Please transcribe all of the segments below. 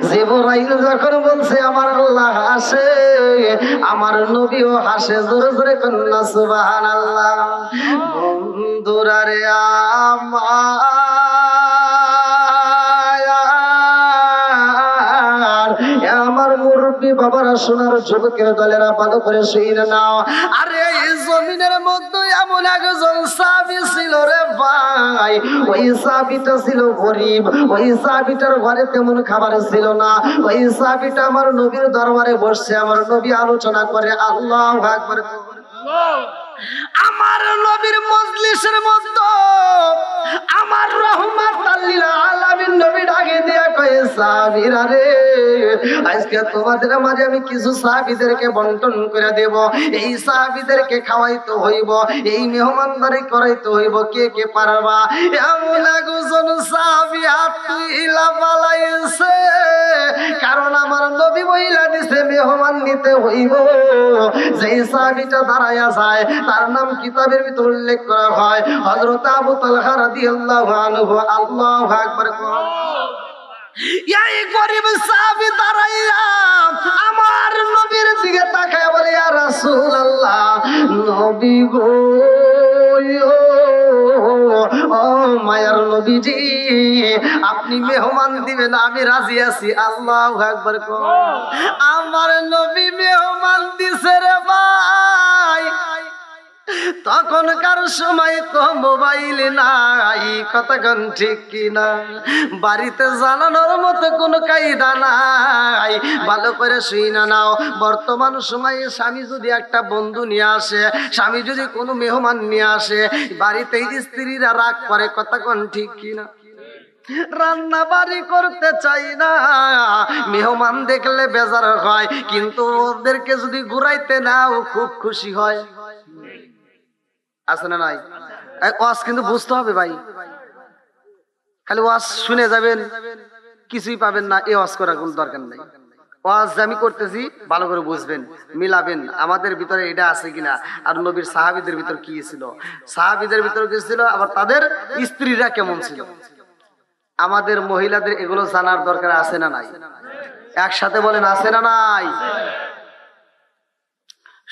জিবরাইল যখন বলছে আমার আল্লাহ হাসে, আমার নবীও হাসে। জোরে জোরে কন্যা সুবহানাল্লাহ। বন্ধুরা রে আমার মুরব্বী বাবারা, সোনার যুবকের দলেরা, ভালো করে শুনে নাও। আরে এই জমিনের মধ্যে এমন একজন সাহাবী ছিল রে ভাই, ওই সাহাবীটা ছিল গরিব। ওই সাহাবীটার ঘরে তেমন খাবার ছিল না। ওই সাহাবীটা আমার নবীর দরবারে বসছে, আমার নবী আলোচনা করে। আল্লাহু আকবার। আমার নবীর মজলিসের মধ্যে আমার রাহমাতাল লিল আলামিন নবী ডাকে দিয়া কয়, সাহাবীরা রে, আজকে তোমাদের মাঝে আমি কিছু সাহাবীদেরকে বন্টন করে দেব। এই সাহাবীদেরকে খাওয়াইতে হইব, এই মেহমানদারি করাইতে হইব। কে কে পারবা? এমন একজন সাহাবী হাত তুইলা পালাইছে, কারণ আমার নবী বইলা দিছে মেহমান নিতে হইব। যেই সাহাবীটা দাঁড়ায়া যায় তার নাম কিতাবের ভিতর উল্লেখ করা হয় হযরত আবু তালহা রাদিয়াল্লাহু আনহু। আল্লাহু আকবার। এই গরিব সাহাবী দাঁড়াইয়া আমার নবীর দিকে তাকায় বলে, ইয়া রাসূলুল্লাহ, নবী গো, ও মায়ার নবীজি, আপনি মেহমান দিবেন, আমি রাজি আছি। আল্লাহু আকবার। আমার নবী মেহমান দিছে রে ভাই। তখনকার সময় তো মোবাইল নাই, কতক্ষণ ঠিক কিনা, বাড়িতে জানানোর মতো কোনো কায়দা নাই। ভালো করে শুইনা নাও। বর্তমান সময়ে স্বামী যদি একটা বন্ধু নিয়ে আসে, স্বামী যদি কোনো মেহমান নিয়ে আসে, বাড়িতে স্ত্রীরা রাগ করে, কতক্ষণ ঠিক কিনা। রান্না বাড়ি করতে চাই না, মেহমান দেখলে বেজার হয়, কিন্তু ওদেরকে যদি ঘুরাইতে নাও খুব খুশি হয়। আছে না নাই? ওয়াজ কিন্তু বুঝতে হবে ভাই, খালি ওয়াজ শুনে যাবেন কিছুই পাবেন না, এই ওয়াজ করার কোনো দরকার নাই। ওয়াজ আমি করতেছি ভালো করে বুঝবেন, মিলাবেন আমাদের ভিতরে এটা আছে কিনা, আর নবীর সাহাবীদের ভিতর কি ছিল, সাহাবীদের ভিতর কি ছিল, আবার তাদের স্ত্রীরা কেমন ছিল। আমাদের মহিলাদের এগুলো জানার দরকার আছে না নাই? একসাথে বলেন, আছে না নাই?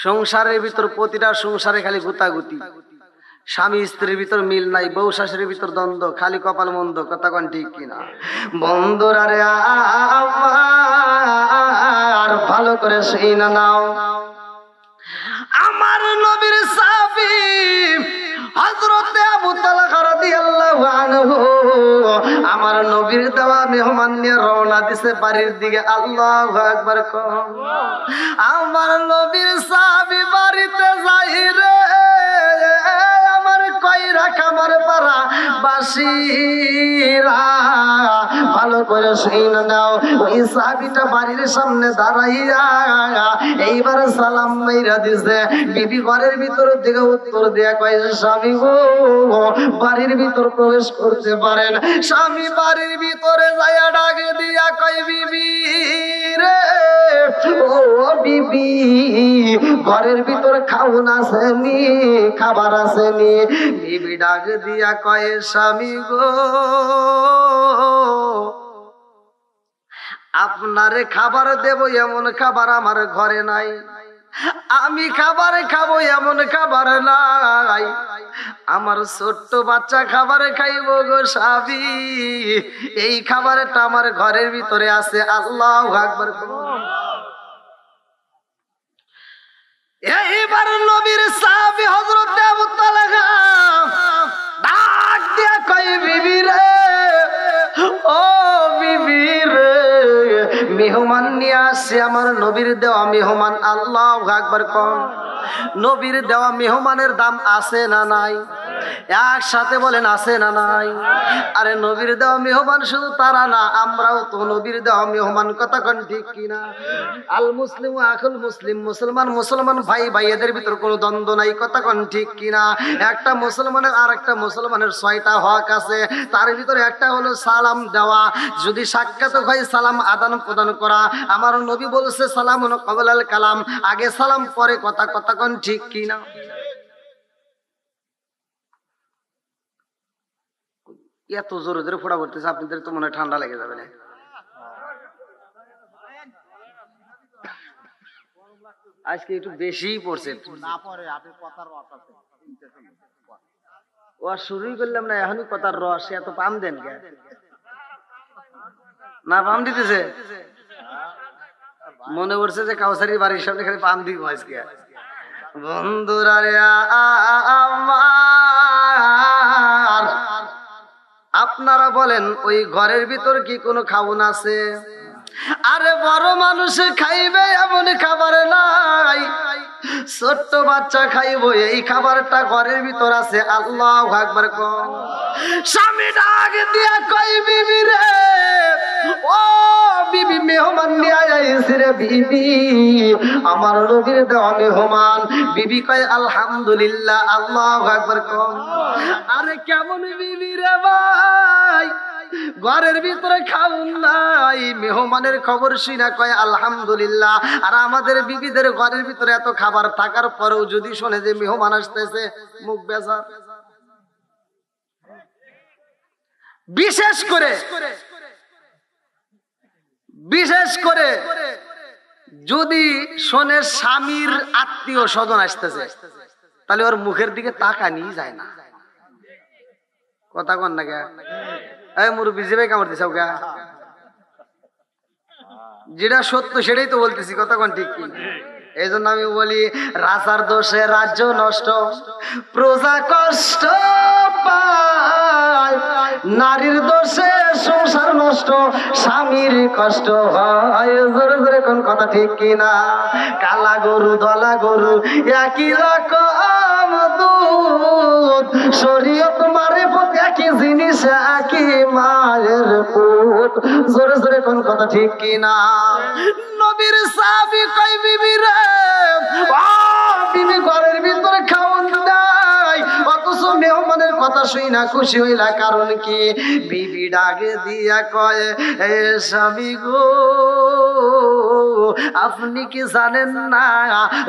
সংসারের ভিতর, প্রতিটা সংসারে খালি গুতাগুতি, স্বামী স্ত্রীর ভিতর মিল নাই, বউ শাশুড়ির ভিতর দ্বন্দ্ব, খালি কপাল মন্দ। কথা কোন ঠিক কিনা? বন্ধুরা রে আর ভালো করে শুনে নাও। আমার নবীর সাহাবী হযরত আবু তালহা রাদিয়াল্লাহু আনহু আমার নবীর দেওয়া মেহমান নিয়ে রওনা দিছে বাড়ির দিকে। আল্লাহু আকবার। আমার নবীর সাহাবী বাড়িতে যাই রে, আমার কইরা খামার পাড়া বাসীরা, ভালো করে শুনে নাও। ওই সাহাবীটা বাড়ির সামনে দাঁড়াইয়া এইবার সালাম মাইরা দিছে। বিবি ঘরের ভিতর থেকে উত্তর দিয়া কয়, স্বামী গো, বাড়ির ভিতর প্রবেশ করতে পারেন। স্বামী বাড়ির ভিতরে যাইয়া ডাকে দিয়া কয়, বিবি রে, ও বিবি, ঘরের ভিতর খাওন আসেনি, খাবার আসেনি। বিবি ডাক দিয়া কয়, স্বামী গো, আপনারে খাবার দেব এমন খাবার আমার ঘরে নাই, আমি খাবার খাবো এমন খাবার নাই, আমার ছোট্ট বাচ্চা খাবার খাইব গো স্বামী, এই খাবারটা আমার ঘরের ভিতরে আছে। আল্লাহু আকবার। এইবার নবীর সাহাবী হযরত আবু তালহা ডাক দিয়া কয়, বিবি রে, ও বিবি রে, মেহমান নিয়ে আসছে, আমার নবীর দেওয়া মেহমান। আল্লাহু আকবার। কোন নবীর দেওয়া মেহমানের দাম আছে না নাই? একসাথে বলেন, আছে না নাই? আরে নবীর দেওয়া মেহমান শুধু তারা না, আমরাও তো নবীর দেওয়া মেহমান। কথা কোন ঠিক কিনা? আল মুসলিম আখুল মুসলিম, মুসলমান মুসলমান ভাই ভাই, এদের ভিতর কোনো দ্বন্দ্ব নাই। কথা কোন ঠিক কিনা? একটা মুসলমানের আর একটা মুসলমানের 6টা হক আছে, তার ভিতরে একটা হলো সালাম দেওয়া, যদি সাক্ষাৎ হয় সালাম আদান প্রদান করা। আমার নবী বলছে সালামুন ক্বাবলাল কালাম, আগে সালাম পরে কথা। কথা কোন ঠিক কিনা? এত জোরে জোরে ফোড়া করতেছে, আপনাদের তো মনে হয় ঠান্ডা লেগে যাবে না? আজকে একটু বেশিই পড়ছে। ও আর শুরুই করলাম না, এখনই কথার রস, এত পাম দেন কে? না পাম দিতেছে, মনে করছে যে কাউসারির বাড়ির সামনে খালি পাম দিব আজকে। বন্ধুরা রে আমার, আপনারা বলেন ওই ঘরের ভিতর কি কোনো খাওন আছে? আরে বড় মানুষ খাইবে এমন খাবার নাই, ছোট্ট বাচ্চা খাইবো এই খাবারটা ঘরের ভিতর আছে। আল্লাহু আকবার কও। স্বামী ডাক দিয়া কই বিবি রে, ও বিবি মেহমান নিয়ে আইছে রে বিবি, আমার নবীর দেওয়া মেহমান। বিবি কয় আলহামদুলিল্লাহ। আল্লাহু আকবার কও। আরে কেমন বিবি রে ভাই, ঘরের ভিতরে খাউন নাই, মেহমানের খবর শুনা কয় আলহামদুলিল্লাহ। আর আমাদের বিবিদের ঘরের ভিতরে এত খাবার থাকার পরেও যদি শোনে যে মেহমান আসতেছে, মুখ বেজার। বিশেষ করে যদি শোনে স্বামীর আত্মীয় স্বজন আসতেছে, তাহলে ওর মুখের দিকে তাকানি যায় না। কথা কন না কে? এই মুরব্বি জিবে কামড় দিছাও কে? যেটা সত্য সেটাই তো বলতেছি, কথা কন ঠিক কি? এই জন্য আমি বলি, রাজার দোষে রাজ্য নষ্ট, প্রজা কষ্ট পায়, নারীর দোষে সংসার নষ্ট, স্বামীর কষ্ট হয়। জোরে জোরে কোন কথা ঠিক কিনা? কালা গরু ধলা গরু একই রকম দুধ, শরীয়ত মারিফত একই জিনিস, একই মায়ের পুত। জোরে জোরে কোন কথা ঠিক কিনা? নবীর সাহাবী কই বিবি রে, ও বিবি ঘরের ভিতরে খাওন নাই, অথচ মেহমানের কথা শুই না খুশি হইলা, কারণ কি? বিবি ডাকে দিয়া কয়, এ স্বামী গো, আপনি কি জানেন না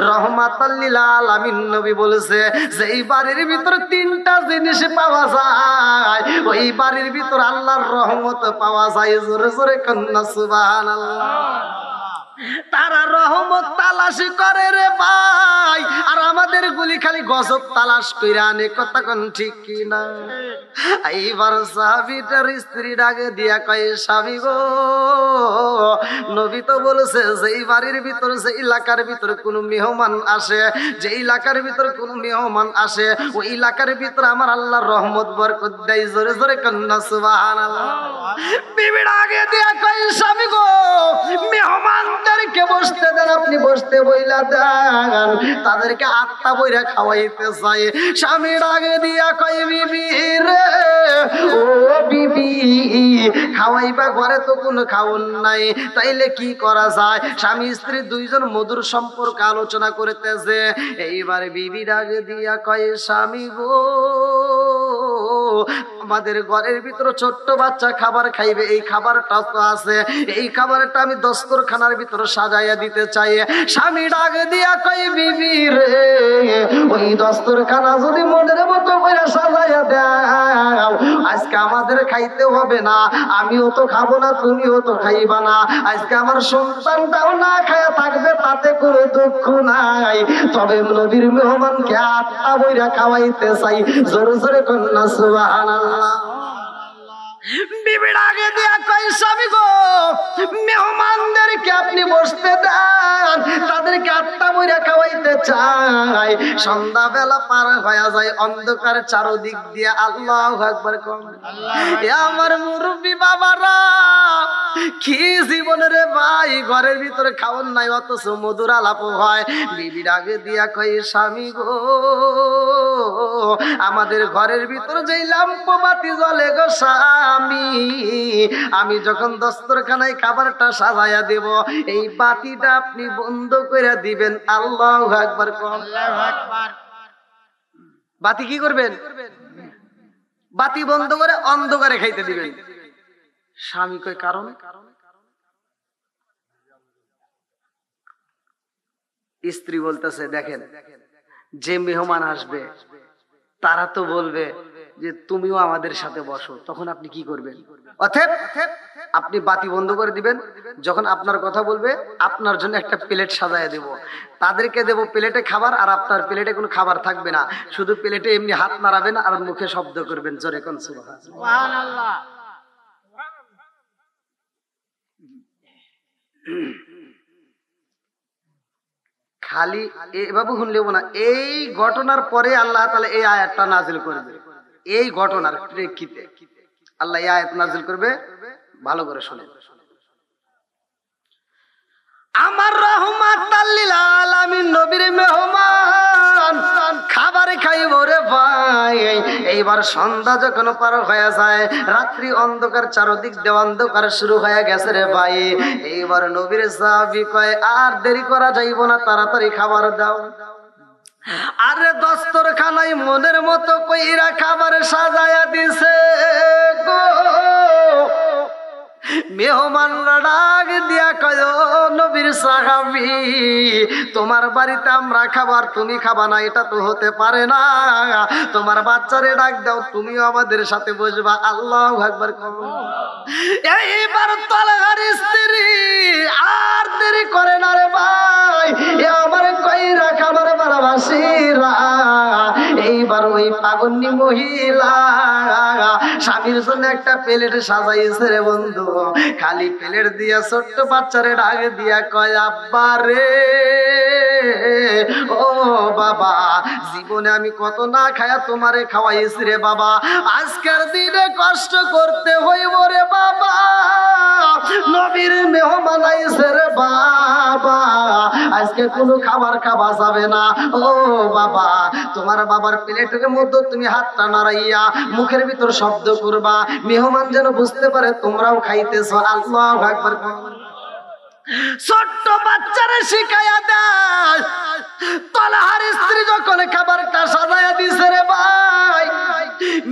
রহমাতাল লিল আলামিন নবী বলেছে যে এই বাড়ির ভিতরে তিনটা জিনিস পাওয়া যায়, ওই বাড়ির ভিতর আল্লাহর রহমত পাওয়া যায়। জোরে জোরে কন্যা সুবহানাল্লাহ। তারা রহমত তালাশি করে রে ভাই, আর আমাদের গুলি খালি গজব তালাশ কইরা আনে। কথা কোন ঠিক কি না? এইবার সাহাবীটার স্ত্রী ডাকে দিয়া কয়, স্বামী গো, নবী তো বলেছে যে এই বাড়ির ভিতর, যে এলাকার ভিতর কোনো মেহমান আসে, যে এলাকার ভিতর কোনো মেহমান আসে, ওই এলাকার ভিতর আমার আল্লাহর রহমত বরকত দেয়। জোরে জোরে কন্যা সুবহানাল্লাহ। বিবি ডাকে দিয়া কয়, স্বামী গো, মেহমানদেরকে বসতে দেন, আপনি বসতে বইলা দেন, তাদেরকে আত্মা বইরা খাওয়াইতে চাই। স্বামী ডাকে দিয়া কয়, বিবি রে, ও বিবি, খাওয়াইবা ঘরে তো কোনো খাওন নাই, তাইলে কি করা যায়? স্বামী স্ত্রী দুইজন মধুর সম্পর্ক আলোচনা করতেছে। এইবারে বিবি ডাকে দিয়া কয়, স্বামী গো, আমাদের ঘরের ভিতরে ছোট্ট বাচ্চা খাবার খাইবে, এই খাবারটা তো আছে, এই খাবারটা আমি দস্তরখানার ভিতরে সাজাইয়া দিতে চাই। স্বামী ডাক দিয়া কই, বিবি রে, ওই দস্তরখানা যদি মনের মতো করে সাজাইয়া দাও, আজকে আমাদের খাইতে হবে না, আমিও তো খাবো না, তুমিও তো খাইবা না, আজকে আমার সন্তানটাও না খায়া থাকবে, তাতে কোনো দুঃখ নাই। তবে নবীর মেহমানকে আত্মা বইরা খাওয়াইতে চাই। জোরে জোরে কন্যা সুবহানাল্লাহ। বিবি ডাকে দিয়া কই, স্বামী গো, মেহমানদেরকে আপনি বসতে দেন, তাদেরকে আত্মা বইরা খাওয়াইতে চাই। সন্ধ্যা বেলা পার হয়ে যায়, অন্ধকার চারদিক দিয়ে। আল্লাহু আকবার কোন। আমার মুরব্বি বাবারা, কি জীবন রে ভাই, ঘরের ভিতরে খাওন নাই, অথচ মধুর আলাপ হয়। বিবি ডাকে দিয়া কই, স্বামী গো, আমাদের ঘরের ভিতরে যেই লাম্প বাতি জ্বলে গো স্বামী, আমি যখন দস্তরখানায় খাবারটা সাজাইয়া দেব, এই বাতিটা আপনি বন্ধ করে দিবেন। আল্লাহু আকবার। আল্লাহু আকবার। বাতি কি করবেন? বাতি বন্ধ করে অন্ধকারে খাইতে দিবেন। স্বামী কয়, কারণ? স্ত্রী বলতেছে, দেখেন, যে মেহমান আসবে তারা তো বলবে যে তুমিও আমাদের সাথে বসো, তখন আপনি কি করবেন? অতএব আপনি বাতি বন্ধ করে দিবেন, যখন আপনার কথা বলবে আপনার জন্য একটা প্লেট সাজায় দেব, তাদেরকে দেব প্লেটে খাবার, আর আপনার প্লেটে কোনো খাবার থাকবে না, শুধু প্লেটে এমনি হাত নাড়াবেন আর মুখে শব্দ করবেন, জোরে কোন সুবহানাল্লাহ। খালি এভাবে শুনলেও না, এই ঘটনার পরে আল্লাহ তাআলা এই আয়াতটা নাজিল করবে। এই ঘটনার প্রেক্ষিতে আল্লাহ এই আয়াত নাজিল করবে, ভালো করে শুনেন। আমার রাহমাতাল লিল আলামিন নবীর মেহমান খাবার খাইব রে ভাই। এইবার সন্ধ্যা যখন পার হয়ে যায়, রাত্রি অন্ধকার, চারদিক দিয়ে অন্ধকার শুরু হয়ে গেছে রে ভাই। এইবার নবীর সাহাবী কয় আর দেরি করা যাইব না, তাড়াতাড়ি খাবার দাও। আরে দস্তরখানায় মনের মতো কইরা খাবার সাজায়া দিছে গো। মেহমানরা ডাক দিয়া কয় নবীর সাহাবী, তোমার বাড়িতে আমরা খাবার, তুমি খাবা না, এটা তো হতে পারে না। তোমার বাচ্চারে ডাক দাও, তুমিও আমাদের সাথে বসবা। আল্লাহু আকবার। এইবার তালহার স্ত্রী আর দেরি করে না রে ভাই, আমার কইরা খাবার বারাবাসীরা। এইবার ওই পাগন্নি মহিলা স্বামীর জন্য একটা প্লেট সাজাইছে রে বন্ধু। খালি প্লেট দিয়া ছোট্ট বাচ্চারে ডাক দিয়া কয় আব্বা রে, ও বাবা, জীবনে আমি কত না খায়া তোমারে খাওয়াইছি রে বাবা, আজকের দিনে কষ্ট করতে হইব রে বাবা। নবীর মেহমান আইছে রে বাবা, আজকে কোনো খাবার খাওয়া যাবে না। ও বাবা, তোমার বাবার প্লেটের মধ্যে তুমি হাতটা নাড়াইয়া মুখের ভিতর শব্দ করবা, মেহমান যেন বুঝতে পারে তোমরাও খাইতেছো। আল্লাহু আকবার। ছোট্ট বাচ্চারে শিখাইয়া দেয়। তালহার স্ত্রী যখন খাবারটা সাজাইয়া দিছে রে ভাই,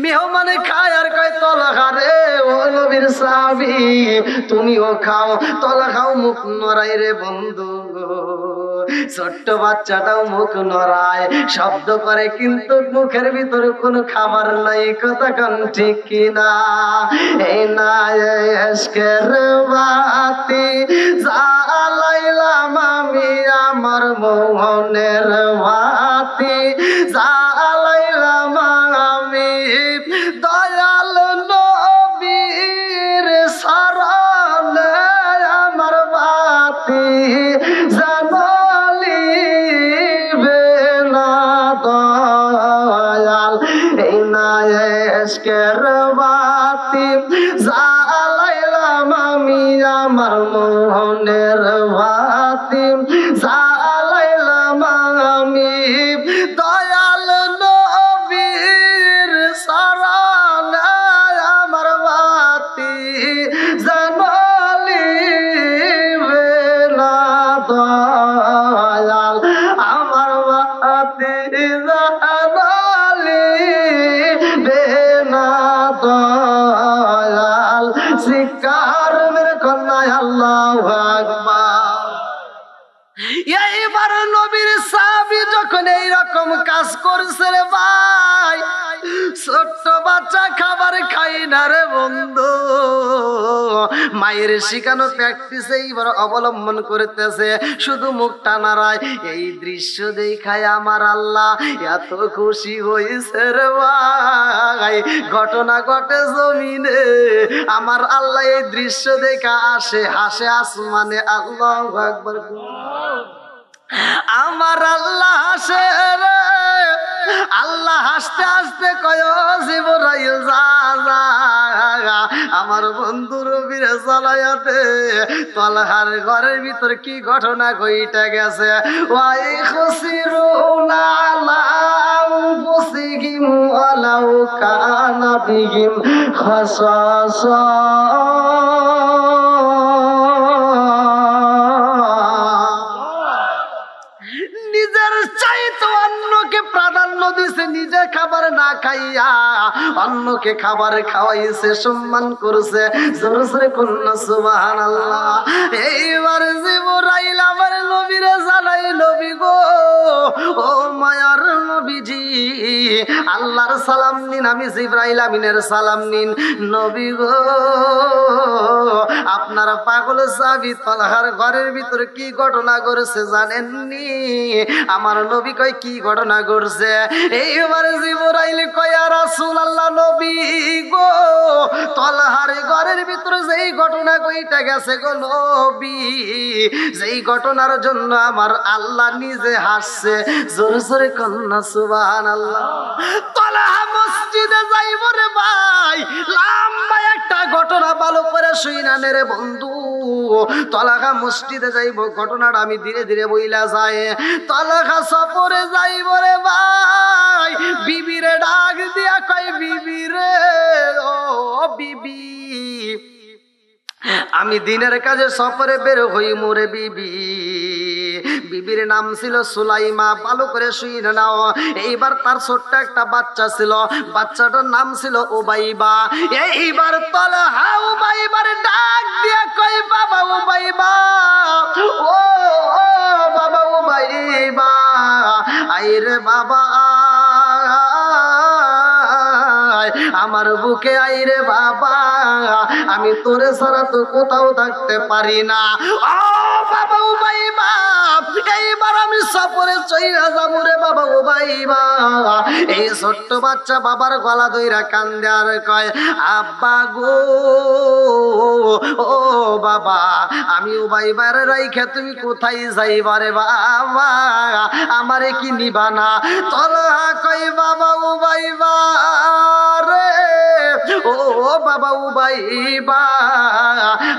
মেহমানে খায় আর কয় তালহা রে, ও নবীর সাহাবী, তুমিও খাও। তালহাও মুখ নড়াই রে বন্ধু। ছোট্ট বাচ্চাটাও মুখ নড়ায়, শব্দ করে, কিন্তু মুখের ভিতরে কোনো খাবার নাই। কথা কোন ঠিক কিনা? এই না এশকের বাতি জ্বালাইলাম আমি, আমার মোহনের বাতি জ্বালাইলাম আমি, দয়াল নবীর শরণে আমার বাতি জ্বালিবে না দয়াল। এই না এশকের বাতি জ্বালাইলাম আমি, আমার মোহনের বাতি জ্বালাইলাম আমি, দয়াল নবীর শরণে আমার বাতি জ্বালিবে না দয়াল, আমার বাতি জ্বালিবে না দয়াল। শিকার মেরে কন্যায় আল্লাহু আকবার। এইবার নবীর সাহাবী যখন এইরকম কাজ করছে রে ভাই, ছোট্ট বাচ্চা খাবার খাই না রে বন্ধু। মায়ের শিখানো প্র্যাকটিস এইবার অবলম্বন করতেছে, শুধু মুখটা নাড়ায়। এই দৃশ্য দেখায় আমার আল্লাহ এত খুশি হয়েছে রে ভাই। ঘটনা ঘটে জমিনে, আমার আল্লাহ এই দৃশ্য দেখা আসে হাসে আসমানে। আল্লাহু আকবার। আমার আল্লাহ হাসে রে, আল্লাহ হাসতে হাসতে কয় জিবরাইল যা যা, আমার বন্ধুর বীরে চালায়াতে তালহার ঘরের ভিতর কি ঘটনা ঘইটা গেছে। ওয়াই খুসিরুনা আলা আনফুসিহিম ওয়ালাউ কানা বিহিম খাসাসা। নিজের চাইতে অন্যকে প্রাধান্য দিছে, নিজে খাবার না খাইয়া অন্যকে খাবার খাওয়াইছে, সম্মান করছে। জোরে কন্যা সুবহানাল্লাহ। এইবার জিবরাইল আমার নবীরে জানাই, নবী গো, ও মায়ার নবীজি, আল্লাহর সালাম নিন, আমি জিবরাইল আমিনের সালাম নিন। নবী গো, আপনার পাগল সাহাবী তলহার ঘরের ভিতরে কি ঘটনা ঘটেছে জানেননি? আমার নবী কয় কি ঘটনা ঘটছে? এইবার জিবরাইল কয় ইয়া রাসূলুল্লাহ, নবী গো, তলহার ঘরের ভিতরে যেই ঘটনা কইটা গেছে গো নবী, যেই ঘটনার জন্য আমার আল্লাহ নিজে হাসছে। জোরে জোরে কন্যা সুবহানাল্লাহ। তলহা মসজিদে যাইব রে ভাই, লম্বা একটা ঘটনা ভালো করে শুইনা নে রে বন্ধু। তলহা মসজিদে যাইব, ঘটনাটা আমি ধীরে ধীরে বইলা যায়। তলহা সফরে যাইব রে ভাই, বিবিরে ডাক দিয়া কয় বিবি রে, ও বিবি, আমি দিনের কাজে সফরে বের হই মোরে বিবি। বিবির নাম ছিল সুলাইমা, ভালো করে শুনে নাও। এইবার তার ছোট্ট একটা বাচ্চা ছিল, বাচ্চাটার নাম ছিল উবাইবা। এইবার তলহা উবাইবার ডাক দিয়া কই বাবা উবাইবা, ও বাবা উবাইবা, আইরে বাবা আমার বুকে আইরে বাবা, আমি তোরে ছাড়া তো কোথাও থাকতে পারি না। ও বাবা উবাইবা, এইবার আমি সফরে চইলা যাবো রে বাবা উবাইবা। এই ছোট্ট বাচ্চা বাবার গলা ধইরা কান্দে আর কয় আব্বা গো, ও বাবা, আমি উবাইবার রাইখা তুমি কোথায় যাইবা রে বাবা, আমারে কি নিবা না? তলহা কয় বাবা উবাইবা রে, ও বাবা উবাইবা,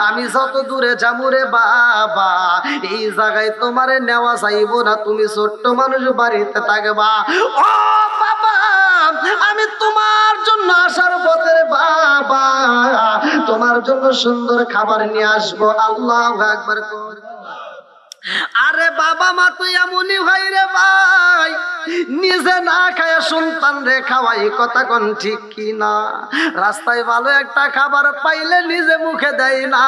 আমি যত দূরে যাবো রে বাবা, এই জায়গায় তোমারে নেওয়া যাইব না, তুমি ছোট্ট মানুষ বাড়িতে থাকবা। ও বাবা, আমি তোমার জন্য আসার পথে বাবা, তোমার জন্য সুন্দর খাবার নিয়ে আসবো। আল্লাহু আকবার। আরে বাবা মা তুই এমনই ভাই রে ভাই, নিজে না খায় সন্তান রে খাওয়াই, কথা কোন ঠিক কি না? রাস্তায় ভালো একটা খাবার পাইলে নিজে মুখে দেয় না,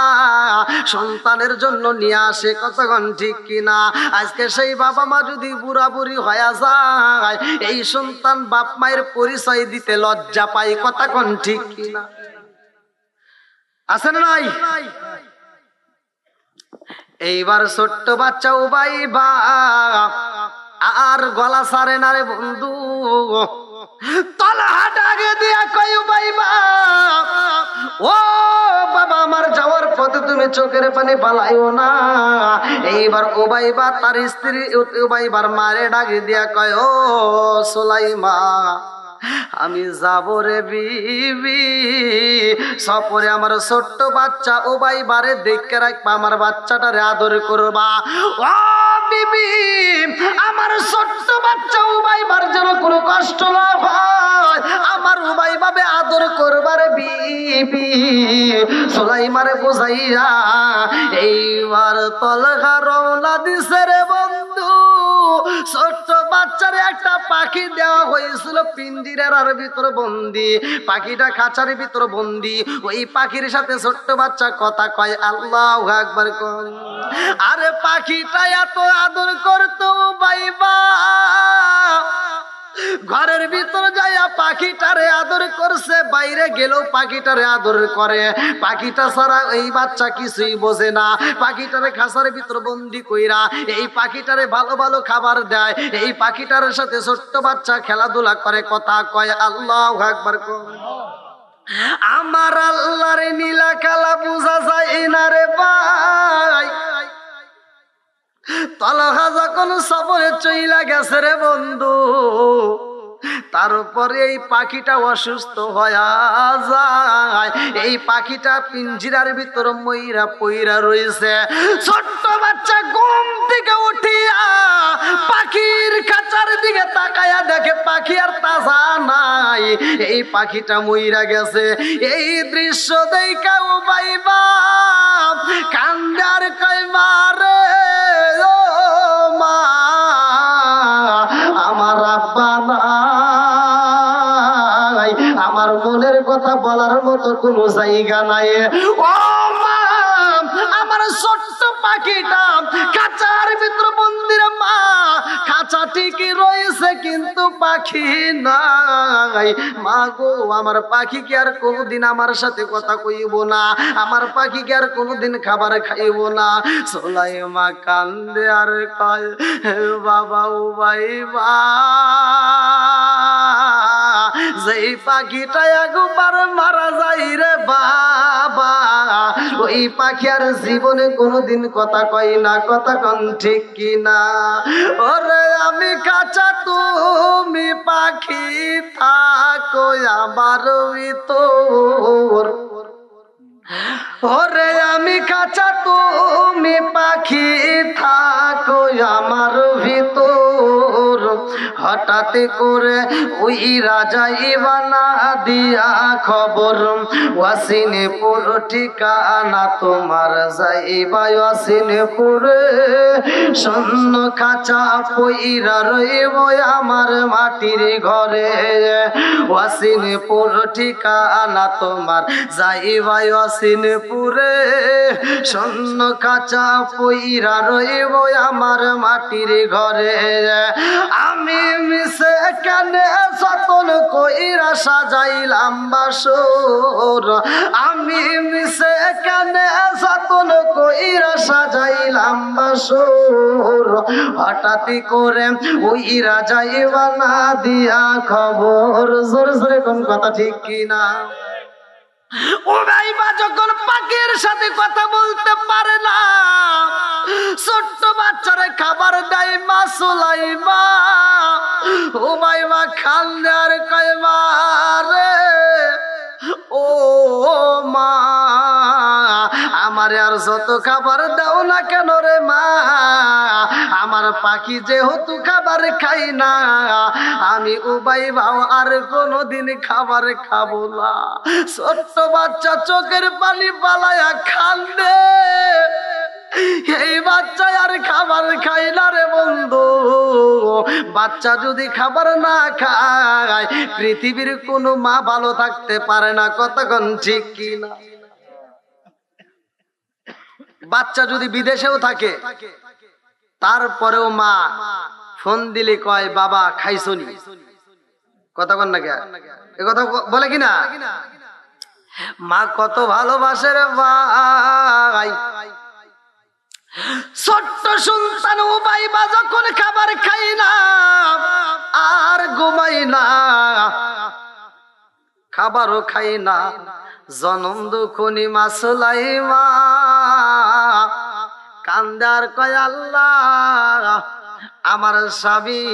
সন্তানের জন্য নিয়ে আসে, কথা কোন ঠিক কি না? আজকে সেই বাবা মা যদি বুড়া বুড়ি হয়ে যায়, এই সন্তান বাপ মায়ের পরিচয় দিতে লজ্জা পায়, কথা কোন ঠিক কি না? আছে না নাই? এইবার ছোট্ট বাচ্চা উবাইবা আর গলা সারে না রে বন্ধু। তলহা ডাকে দিয়া কই উবাইবা, ও বাবা, আমার যাওয়ার পথে তুমি চোখের পানি পালাইও না। এইবার উবাইবা তার স্ত্রী উবাইবার মারে ডাকে দিয়া কয় ও সুলাইমা, আমি যাব রে বিবি, সফরে আমার ছোট্ট বাচ্চা উবাইবারে দেখে রাখবা, আমার বাচ্চাটারে আদর করবা। ও বিবি, আমার ছোট্ট বাচ্চা উবাইবার যেন কোনো কষ্ট না হয়, আমার উবাইবাবে আদর করবার বিবি। সুলাইমারে বুঝাইয়া এইবার তলহা রওনা দিছে রে বন্ধু। ছোট্ট বাচ্চারে একটা পাখি দেওয়া হয়েছিল পিঞ্জিরার ভিতর বন্দি, পাখিটা খাঁচার ভিতর বন্দি। ওই পাখির সাথে ছোট্ট বাচ্চা কথা কয়, আল্লাহু আকবার কর। আরে পাখিটা এত আদর করতো উবাইবা, ঘরের ভিতর যাইয়া পাখিটারে আদর করছে, বাইরে গেলেও পাখিটারে আদর করে। পাখিটা ছাড়া এই বাচ্চা কিছুই বোঝে না। পাখিটারে খাঁচার ভিতর বন্দি কইরা এই পাখিটারে ভালো ভালো খাবার দেয়, এই পাখিটার সাথে ছোট্ট বাচ্চা খেলাধুলা করে, কথা কয়, আল্লাহু আকবার কর। আমার আল্লাহর নীলা খেলা বুঝা যায় না রে ভাই। তলহা যখন সফরে চইলা গেছে রে বন্ধু, তারপরে এই পাখিটা অসুস্থ হয়ে যায়। এই পাখিটা পিঞ্জিরার ভিতর মইরা পইরা রয়েছে। ছোট্ট বাচ্চা ঘুম থেকে উঠিয়া পাখির খাঁচার দিকে তাকায়া দেখে পাখি আর তাজা নাই, এই পাখিটা মইরা গেছে। এই দৃশ্য দেখা উবাইবা কান্দার কয় মারে, ও মা, আমার আব্বা নাই, আমার মনের কথা বলার মতো কোনো জায়গা নাই। ও মা, আমার ছোট্ট পাখিটা খাঁচার ভিতর বন্দির মা, খাঁচা ঠিকই রয়েছে কিন্তু তো পাখি নাই। মা গো, আমার পাখি কি আর কোনোদিন আমার সাথে কথা কইব না? আমার পাখি কি আর কোনোদিন খাবার খাইব না? সুলাইমা কান্দে আর কয়, হে বাবা ও বাইবা, যেই পাখিটা একবার মারা যায় রে বাবা, ওই পাখি আর জীবনে কোনোদিন কথা কয় না। কথা কন ঠিক কিনা? ওরে আমি কাঁচা, তুমি পাখি, থাকো আমার ভিতর। ওরে আমি কাঁচা, তুমি পাখি, থাকো আমার ভিতর। হঠাৎ করে ওই রাজা ইবানা দিয়া খবর, ওয়াসিনপুর ঠিকানা তোমার, যাইবা ওয়াসিনপুরে। স্বর্ণ খাঁচা পইরা রইব আমার মাটির ঘরে, ওয়াসিনপুর ঠিকানা তোমার, যাইবা ওয়াসিনপুরে। স্বর্ণ খাঁচা পইরা রইব আমার মাটির ঘরে। আমি মিশে কানে যতন কইরা সাজাইলাম বাসর, আমি মিশে কানে যতন কইরা সাজাইলাম বাসর। হঠাৎ করে ওই রাজা ইবানা দিয়া খবর। জোরে জোরে কোন কথা ঠিক কিনা? উবাইবা যখন পাখির সাথে কথা বলতে পারে না, ছোট্ট বাচ্চারে খাবার দেয় মা সুলাইমা। উবাইবা কান্দে আর কয়, মা রে, ও মা, আমারে আর যত খাবার দাও না কেন রে মা, আমার পাখি যেহেতু খাবার খাই না, আমি উবাইবাও আর কোনোদিন খাবার খাবো না। ছোট্ট বাচ্চা চোখের পানি পালায়া কান্দে। এই বাচ্চা আর খাবার খায় না রে বন্ধু। বাচ্চা যদি খাবার না খায়, পৃথিবীর কোনো মা ভালো থাকতে পারে না। কতক্ষণ ঠিক কিনা? বাচ্চা যদি বিদেশেও থাকে, তারপরেও মা ফোন দিলে কয়, বাবা খাইছনি? কথা কন না কে? এ কথা বলে কিনা? মা কত ভালোবাসে রে ভাই। ছোট্ট সন্তান উবাইবা যখন খাবার খাই না আর ঘুমাই না, খাবারও খাই না, জনম দুখনি মা সুলাইমা কান্দার কয়, আল্লাহ, আমার স্বামী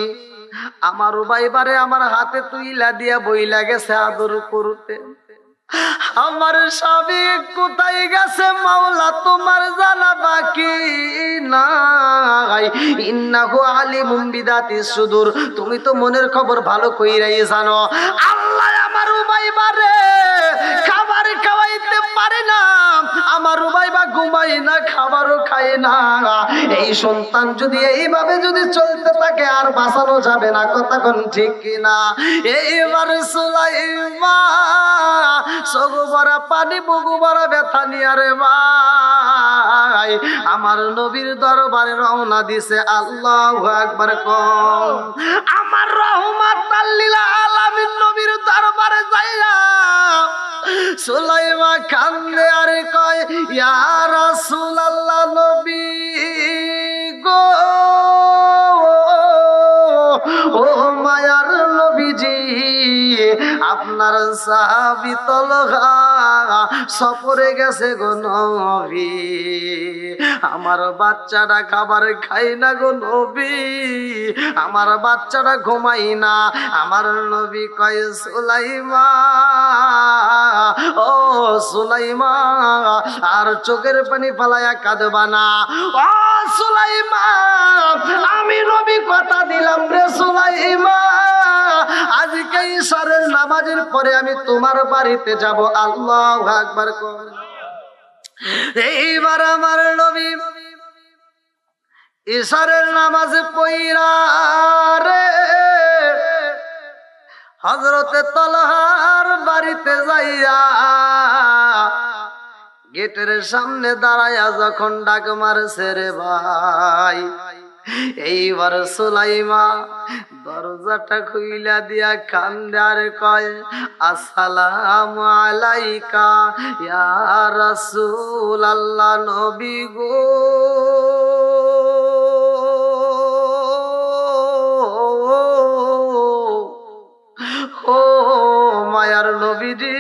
আমার উবাইবারে আমার হাতে তুইলা দিয়া বইলা গেছে আদর করতে। আমার স্বামী কোথায় গেছে মাওলা তোমার জানা বাকি নাই। ইন্নাহু আলিমুম বিদাতিস সুদূর, তুমি তো মনের খবর ভালো কইরাই জানো। আল্লাহ আমার উবাইবারে খাবার খাওয়াইতে পারে না, আমার উবাইবা ঘুমাই না, খাবারও খায় না। এই সন্তান যদি এইভাবে যদি চলতে থাকে আর বাঁচানো যাবে না। কথা কোন ঠিক কিনা? এইবার সুলাইমা চগু ভরা পানি, বুকু ভরা ব্যথা নিয়ে রে ভাই আমার নবীর দরবারে রওনা দিছে। আল্লাহু আকবার কম। আমার রাহমাতাল লিল আলামিন নবীর দরবারে যাইয়া সুলাইমা কান্দে আর কয়, ইয়া রাসূলুল্লাহ, নবী গো, ও মায়ার নবীজি, আপনার সাহাবী তলহা সফরে গেছে গো নবী, আমার বাচ্চাটা খাবার খাই না গো নবী, আমার বাচ্চাটা ঘুমাই না। আমার নবী কয়, সুলাইমা, ও সুলাইমা, আর চোখের পানি ফালায়া কাঁদবা না। ও সুলাইমা, আমি নবী কথা দিলাম রে সুলাইমা, আজকে ইশারের নামাজের পরে আমি তোমার বাড়িতে যাব। আল্লাহু আকবার। এইবার আমার নবী ইশারের নামাজ পড়া রে হযরতে তালহার বাড়িতে যাইয়া গেটের সামনে দাঁড়াইয়া যখন ডাক মারছে রে ভাই, এইবার সুলাইমা দরজাটা খুইলা দিয়া কান্দে আর কয়, আসসালামু আলাইকা ইয়া রাসূলুল্লাহ, নবী গো। ও মায়ার নবীজি,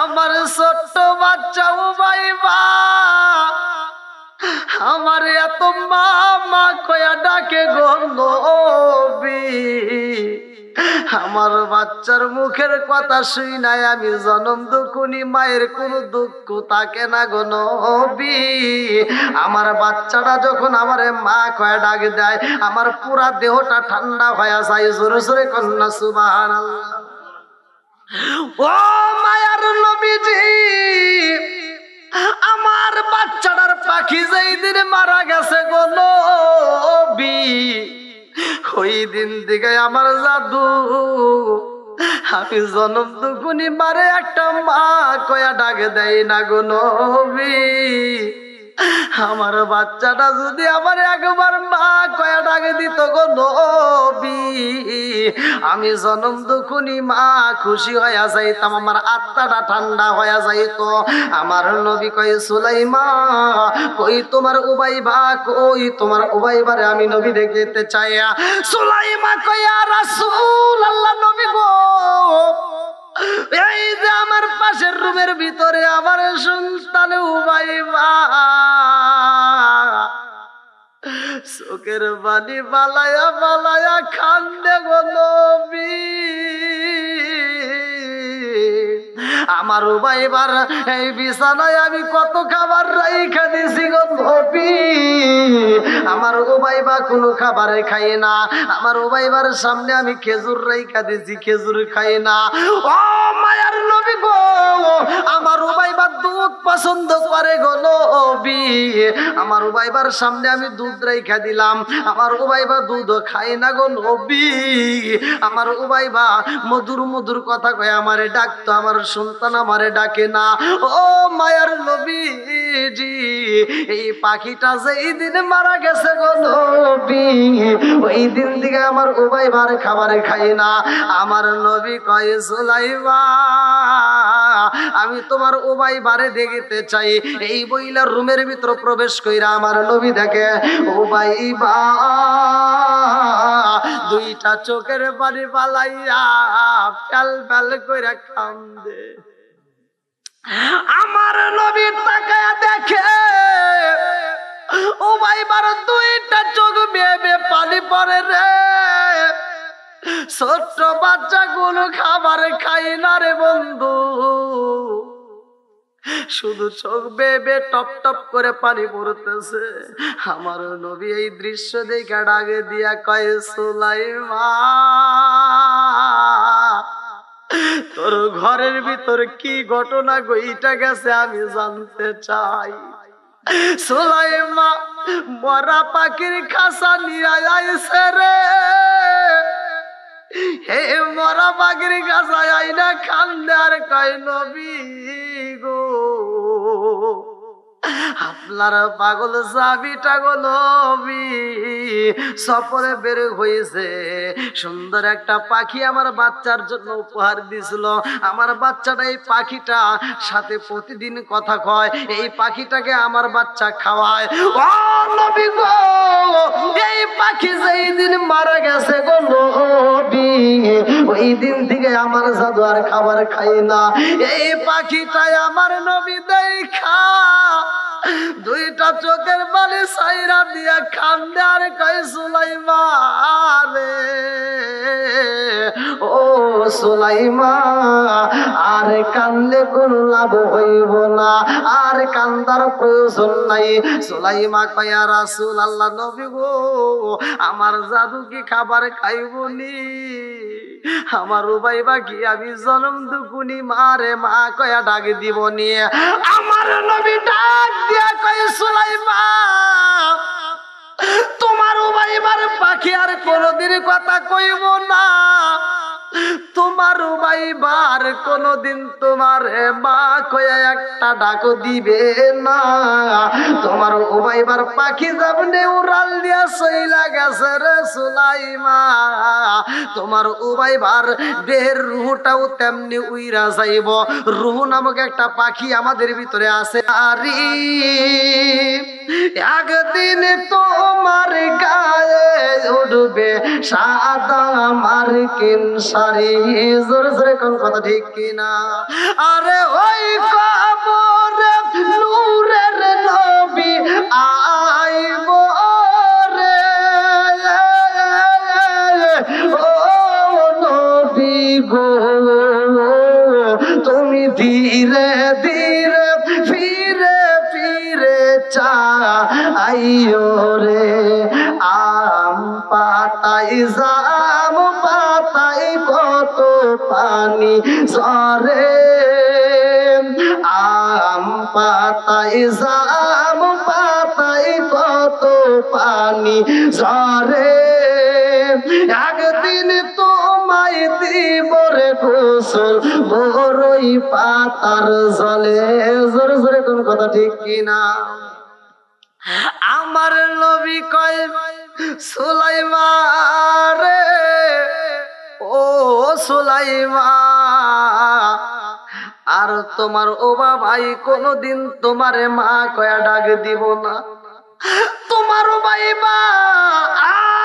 আমার ছোট্ট বাচ্চা উবাইবা আমার এত মা মা কয়া ডাকে গো নবী। আমার বাচ্চার মুখের কথা শুই নাই আমি জনম দুঃখুনি, মায়ের কোনো দুঃখ থাকে না গো নবী। আমার বাচ্চাটা যখন আমারে মা কয়া ডাক দেয় আমার পুরা দেহটা ঠান্ডা হয়ে যায়। জোরে জোরে কন্যা সুবহানাল্লাহ। ও মায়ার নবীজি, আমার বাচ্চাটার পাখি যেই দিন মারা গেছে গো নবী, ওই দিন থেকে আমার জাদু আমি জনম দুগুনি মারে একটা মা কয়া ডাকে দেয় না গো নবী। আমার বাচ্চাটা যদি আমার একবার মা কয়া ডাকে দিত গো নবী, আমি জনম দুখুনি মা খুশি হয়ে যাইতাম, আমার আত্মাটা ঠান্ডা হয়ে যাইত। আমার নবী কয়, সুলাইমা কই তোমার উবাইবা, কই তোমার উবাইবারে আমি নবী দেখতে চাই। সুলাইমা কয়, ইয়া রাসূলুল্লাহ, নবী গো, এই যে আমার পাশের রুমের ভিতরে আমার সন্তান উবাইবা চোখের বালি বালায়া বালায়া কান্দে গো নবী। আমার উবাইবার এই বিছানায় আমি কত খাবার রাইখা দিছি গো নবী, আমার উবাইবা কোনো খাবারে খাই না। আমার উবাইবার সামনে আমি খেজুর রাইখা দিছি, খেজুর খাই না। ও মায়ার নবী গো, আমার উবাইবা দুধ পছন্দ করে গো নবী, আমার উবাইবার সামনে আমি দুধ রাইখা দিলাম, আমার উবাইবা দুধ খায় না গো নবী। আমার উবাইবা মধুর মধুর কথা কয় আমারে ডাকতো, আমার সন্তান আমারে ডাকে না। ও মায়ার নবীজি, এই পাখিটা যেই দিন মারা গেছে গো নবী, ওই দিন থেকে আমার উবাইবার খাবারে খাই না। আমার নবী কয়, সুলাইমা আমি তোমার উবাইবারে দেখতে চাই। এই বইলার রুমের ভিতর প্রবেশ কইরা আমার নবী দেখে উবাইবা দুইটা চোখের পানি পালাইয়া ফেল ফেল কইরা কান্দে। আমার নবী তাকায়া দেখে উবাইবার দুইটা চোখ বেয়ে বেয়ে পানি পড়ে রে। ছোট্ট বাচ্চা গুলো খাবার খাই না রে বন্ধু, শুধু চোখ বেয়ে টপ টপ করে পানি পড়তেছে। আমার নবী এই দৃশ্য দেখে ডাকে দিয়া কয়, সুলাইমা তোর ঘরের ভিতর কি ঘটনা ঘইটা গেছে আমি জানতে চাই। সুলাইমা মরা পাখির খাসা নিয়ে আইছে রে, হে মরা পাখির খাসা আইনা কান্দে আর কয়, নবী গো আপনার পাগল চাবিটা গো নবী সফরে বের হয়েছে, সুন্দর একটা পাখি আমার বাচ্চার জন্য উপহার দিছিল। আমার বাচ্চাটা এই পাখিটা সাথে প্রতিদিন কথা কয়, এই পাখিটাকে আমার বাচ্চা খাওয়ায়। ও নবী গো, এই পাখি যেই দিন মারা গেছে গো নবী, ওই দিন থেকে আমার জাদু আর খাবার খাই না। এই পাখিটাই আমার নবী দেখা দুইটা চোখের বালি সাইরা দিয়া কান্দে আর কয়, সুলাইমা রে ও সুলাইমা আর কান্দলে কোনো লাভ হইব না, আর কান্দার প্রয়োজন নাই। সুলাইমা কয়, ইয়া রাসূলুল্লাহ, নবী গো আমার জাদু কি খাবার খাইবনি? আমার উবাইবা কি আমি জনম দুকুনি মারে মা কয়া ডাক দিবনি? আমার নবী ডাক দিয়া কয়, সুলাইমা তোমার উবাইবার পাখি আর কোনদিন কথা কইব না, তোমার উবাইবার কোনদিন তোমার মা কয়া একটা ডাক দিবে না। তোমার উবাইবার পাখি যেমনি উড়াল দিয়া সইলা গেছে রে সুলাইমা, তোমার উবাইবার দেহের রুহটাও তেমনি উইরা যাইব। রুহ নামক একটা পাখি আমাদের ভিতরে আছে। আরি একদিন তোমার গায়ে উঠবে সাদা মার্কিন শাড়ি। জোরে জোরে কোন কথা ঠিক কিনা? আরে ওই কবরে নূরের নবী আইব রে, ও নবী গো তুমি ধীরে ধীরে ফিরে ফিরে চাইও রে। আম পাতাই জাম পাতাই কত পানি ঝরে, আম পাতাই জাম পাতাই কত পানি ঝরে। একদিন তোমায় দিব রে গোসল বড়ই পাতার জলে। জোরে জোরে কোন কথা ঠিক কিনা? আমার নবী কয় সুলাইমা রে, ও সুলাইমা, আর তোমার ও ভাই কোনদিন তোমারে মা কয়া ডাক দিব না। তোমার ভাইবা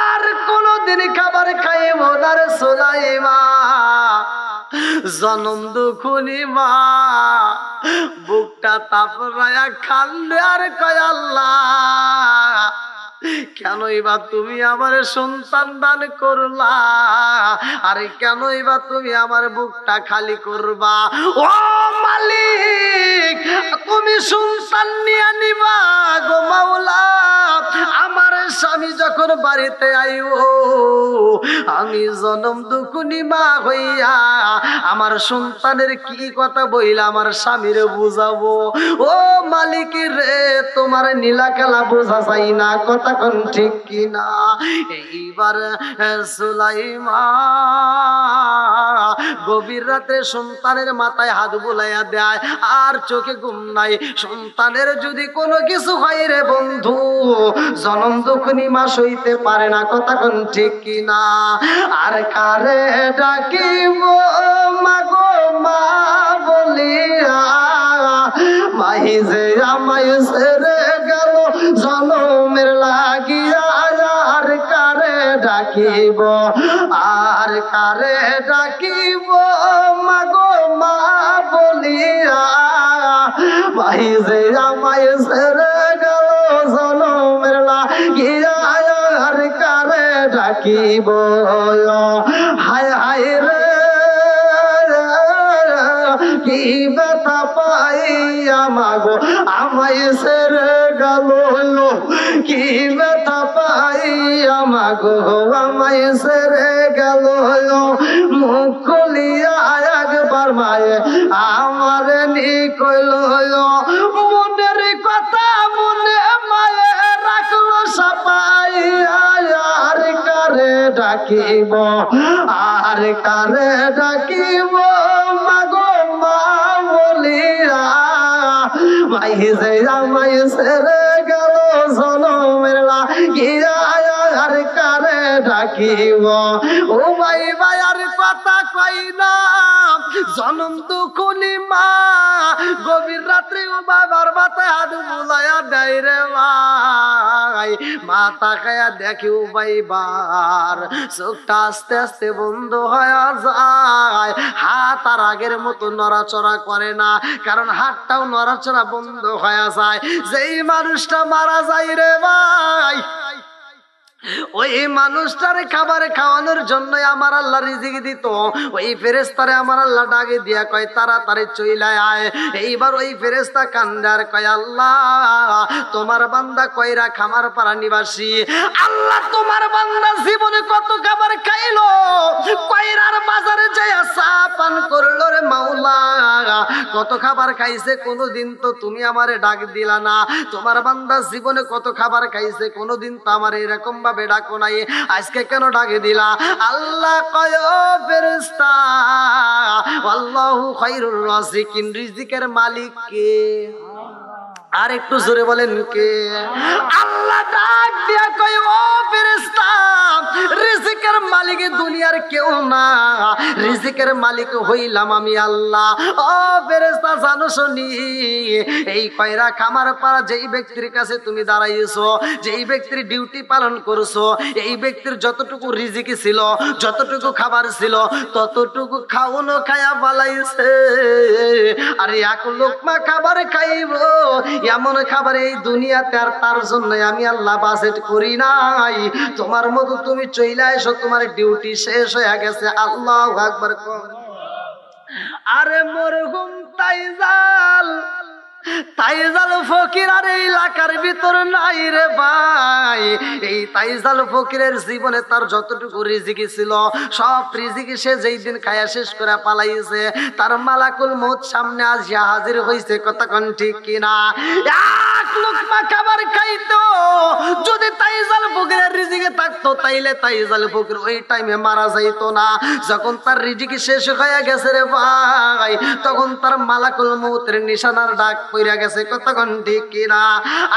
আর কোনদিন খাবার খাইব না রে সুলাইমা। জনম দুখুনি মা বুকটা তাপরায়া খান্দে আর কয় আল্লাহ কেনই বা তুমি আমার সন্তান দান করলা, আরে কেনই বা তুমি আমার বুকটা খালি করবা? ও মালিক তুমি সন্তান নিয়ে নিবা গো মাওলা। আমার স্বামী যখন বাড়িতে আইব আমি জনম দুকুনি মা হইয়া আমার সন্তানের কি কথা বইলা আমার স্বামীর বুঝাবো? ও মালিক রে তোমার নীলা খেলা বোঝা যায় না, কথা কোন ঠিক কিনা? এইবার সুলাইমা গভীর রাতে সন্তানের মাথায় হাত বুলাইয়া দেয়, আর চোখে ঘুম নাই। সন্তানের যদি কোনো কিছু হয় রে বন্ধু জনম দুঃখনি মা সইতে পারে না, কথা কোন ঠিক কিনা? আর কারে ডাকিব মাগো মা বলিয়া, মাহি যে আমায় ছেড়ে গেল জনমের লাগিয়া। আর কারে ডাকিব, আর কারে ডাকিব মাগো মা বলিয়া, মাহি যে আমায় ছেড়ে গেল জনমের লাগিয়া। আর কারে ডাকিব, হায় হায় রে কি ব্যথা পাইয়া মাগো আমায় ছেড়ে গেল, কি ব্যথা পাইয়া মাগো আমায় ছেড়ে গেল। মুখ খুলিয়া একবার মায়ে আমার নি কইল, মনের কথা মনে মায়ে রাখলো সাপাইয়া। আর কারে ডাকিব, আর কারে ডাকিব মাগো মা বলিয়া, মাই যে আমায় ছেড়ে গেল জনমের লাগিয়া। আর কারে ডাকিব, ও ভাই ভাই আর কথা কই না জনম দুকুনি মা গভীর রাত্রে ও বাবার মাথায় হাত বুলাইয়া দেয় রে ভাই। মাথা খায়া দেখে ও ভাই বার চোখটা আস্তে আস্তে বন্ধ হয়ে যায়। হাত আর আগের মতো নড়াচড়া করে না, কারণ হাতটাও নড়াচড়া বন্ধ হয়ে যায়। যেই মানুষটা মারা যায় রে ভাই ওই মানুষটারে খাবার খাওয়ানোর জন্য আমার আল্লাহ রিজিক দিত। ওই ফেরেশতারে আমার আল্লাহ ডাকে দিয়া কয় তাড়াতাড়ি চইলা আয়। এইবার ওই ফেরেশতা কান্দার কয় আল্লাহ তোমার বান্দা কয়রা খামার পাড়া নিবাসী, আল্লাহ তোমার বান্দা জীবনে কত খাবার খাইলো, কয়রার বাজারে যাইয়া চা পান করলো রে মাওলা, কত খাবার খাইছে কোনোদিন তো তুমি আমারে ডাক দিলা না। তোমার বান্দা জীবনে কত খাবার খাইছে কোনোদিন তো আমার এরকম ভাবে ডাকো নাই, আজকে কেন ডাকে দিলা? আল্লাহ কয় ও ফেরেশতা, আল্লাহু খায়রুর রাযিকিন, রিজিকের মালিক কে? আর একটু জোরে বলেন কে? আল্লাহ ডাক দিয়া কয় ও ফেরেশতা, রিজিকের মালিক দুনিয়ার কেউ না, রিজিকের মালিক হইলাম আমি আল্লাহ। ও ফেরেশতা জানো শুনি, এই কয়রা খামার পাড়া যেই ব্যক্তির কাছে তুমি দাঁড়াইছো, যেই ব্যক্তির ডিউটি পালন করছো, এই ব্যক্তির যতটুকু রিজিকি ছিল, যতটুকু খাবার ছিল, ততটুকু খাওয়ানো খায়া বালাইছে। আর এক লোকমা খাবার খাইব, এমন খাবার এই দুনিয়াতে আর তার জন্য আমি আল্লাহ বাজেট করি নাই। তোমার মতো তুমি চইলা এসো, তোমার ডিউটি শেষ হয়ে গেছে। আল্লাহু আকবার। আরে মরহুম তাইজাল ফকির আর এই এলাকার ভিতর নাই রে ভাই। এই তাইজাল ফকিরের জীবনে তার যতটুকু রিজিকি ছিল, সব রিজিকি সে যেই দিন খায়া শেষ করে পালাইছে, তার মালাকুল মউত সামনে আসিয়া হাজির হইছে। কতক্ষণ ঠিক কিনা? এক লোকমা খাবার খাইতো যদি তাইজাল ফকিরের রিজিকে থাকতো, তাইলে তাইজাল ফকির ওই টাইমে মারা যাইতো না। যখন তার রিজিকি শেষ হয়ে গেছে রে ভাই, তখন তার মালাকুল মউতের নিশানার ডাক পইরা গেছে। কতক্ষণ ঠিক কিনা?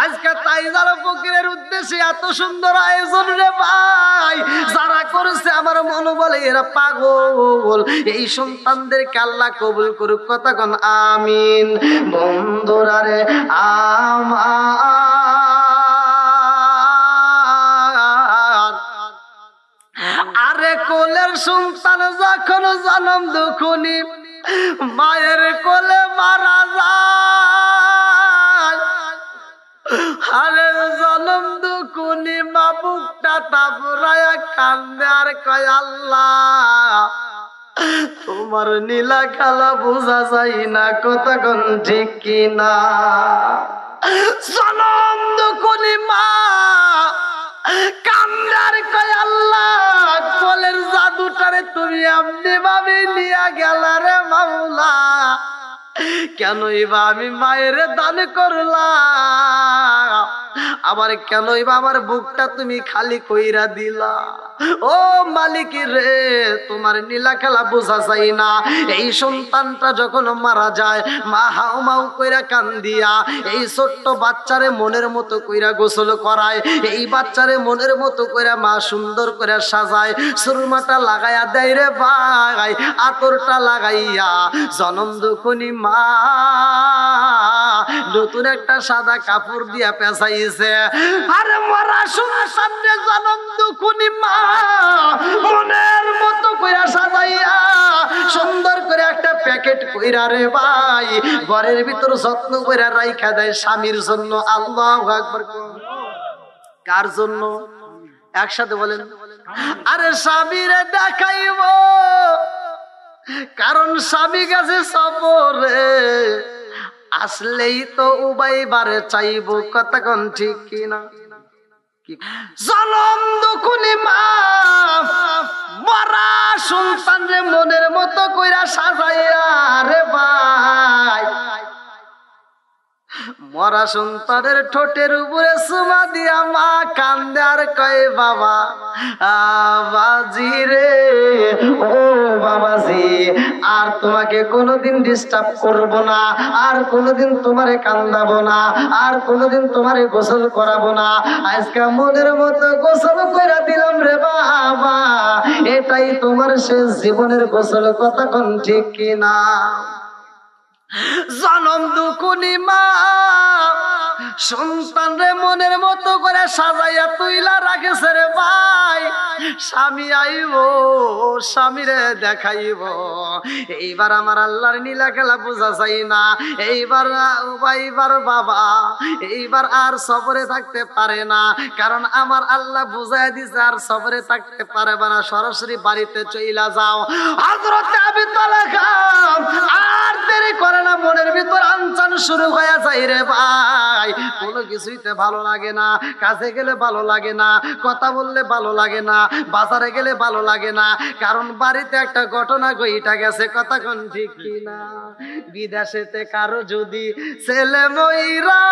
আজকে তাইজাল ফকিরের উদ্দেশ্যে এত সুন্দর আয়োজন রে ভাই, যারা করেছে আমার মন বলে এরা পাগল। এই সন্তানদেরকে আল্লাহ কবুল করুক। কতক্ষণ আমিন। বন্ধুরা রে আরে কোলের সন্তান যখন জন্ম দুখুনি মায়ের কোলে মারা যায়, আরে জন্ম দুখুনি মা বুকটা তাপরায়া কান্দে আর কয় আল্লাহ তোমার নীলা খেলা বোঝা যায় না। কতক্ষণ ঠিক কিনা? জনম দুখুনি মা কান্দার কয় আল্লাহ কোলের জাদুটারে তুমি এমনি ভাবে নিয়া গেলা রে মাওলা, কেনই বা আমি মায়ের দান করলাম, আবার কেনই বা আমার বুকটা তুমি খালি কইরা দিলা। ও মালিক রে, তোমার নীলা খেলা বোঝা যায় না। এই সন্তানটা যখন মারা যায়, মা হাউ মাউ কইরা কান্দিয়া এই ছোট্ট বাচ্চারে মনের মতো কইরা গোসল করায়, এই বাচ্চারে মনের মতো কইরা মা সুন্দর করে সাজায়, সুরমাটা লাগাইয়া দেয় রে ভাই, আতরটা লাগাইয়া জনম দুখুনি মা নতুন একটা সাদা কাপড় দিয়া পেঁচাইছে। আরে মরা সন্তানরে জনম দুখুনি মা মনের মতো কইরা সাজাইয়া সুন্দর করে একটা প্যাকেট কইরা রে ভাই ঘরের ভিতর যত্ন কইরা রাইখা দেয় স্বামীর জন্য। আল্লাহু আকবার। কার জন্য? একসাথে বলেন। আরে স্বামীরে দেখাইব, কারণ স্বামী গেছে সফরে, আসলেই তো উবাইবারে চাইব। কতক্ষণ ঠিক কিনা? জনম দুখুনি মা মরা সন্তান রে মনের মতো কইরা সাজাইয়া রে ভাই মরা সন্তানের ঠোঁটের উপরে চুমা দিয়া মা কান্দে আর কয় বাবা বাবাজি রে, ও বাবাজি, আর তোমাকে কোনোদিন ডিস্টার্ব করব না, আর কোনোদিন তোমারে কান্দাবো না, আর কোনোদিন তোমারে গোসল করাবো না, আজকে মনের মতো গোসল করে দিলাম রে বাবা, এটাই তোমার শেষ জীবনের গোসল। কতক্ষণ ঠিক কিনা? জনম দুখুনি মা সন্তান রে মনের মতো করে সাজাইয়া তুইলা রাখেছে রে ভাই। স্বামী আইব, স্বামীরে দেখাইব, এইবার আমার আল্লাহর নীলা খেলা বোঝা যায় না। এইবার বাবা এইবার আর সবরে থাকতে পারে না, কারণ আমার আল্লাহ বুঝাই দিছে আর সবরে থাকতে পারবে না, সরাসরি বাড়িতে চইলা যাও। হযরত আবু তালহা আর দেরি করে না, মনের ভিতর আনচান শুরু হয়ে যায় রে ভাই। কোনো কিছুইতে ভালো লাগে না, কাজে গেলে ভালো লাগে না, কথা বললে ভালো লাগে না, বাজারে গেলে ভালো লাগে না, কারণ বাড়িতে একটা ঘটনা ঘইটা গেছে। কতক্ষণ ঠিক কিনা? বিদেশেতে কারো যদি ছেলে মইরা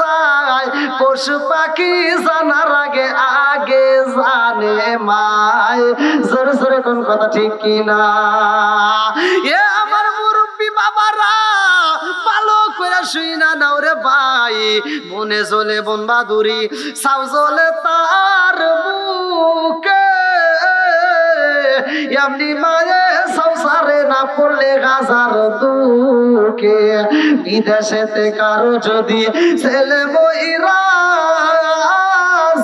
যায়, পশু পাখি জানার আগে আগে জানে মায়। জোরে জোরে কোন কথা ঠিক কিনা? এ আমার মুরব্বী বাবারা, ভালো করে শুই না নাও রে ভাই। বনে চলে বন বাদুরি, সাউ চলে তার বুকে, এমনি মায়ে সংসারে না পড়লে গাজার দুঃখে। বিদেশেতে কারো যদি ছেলে বইরা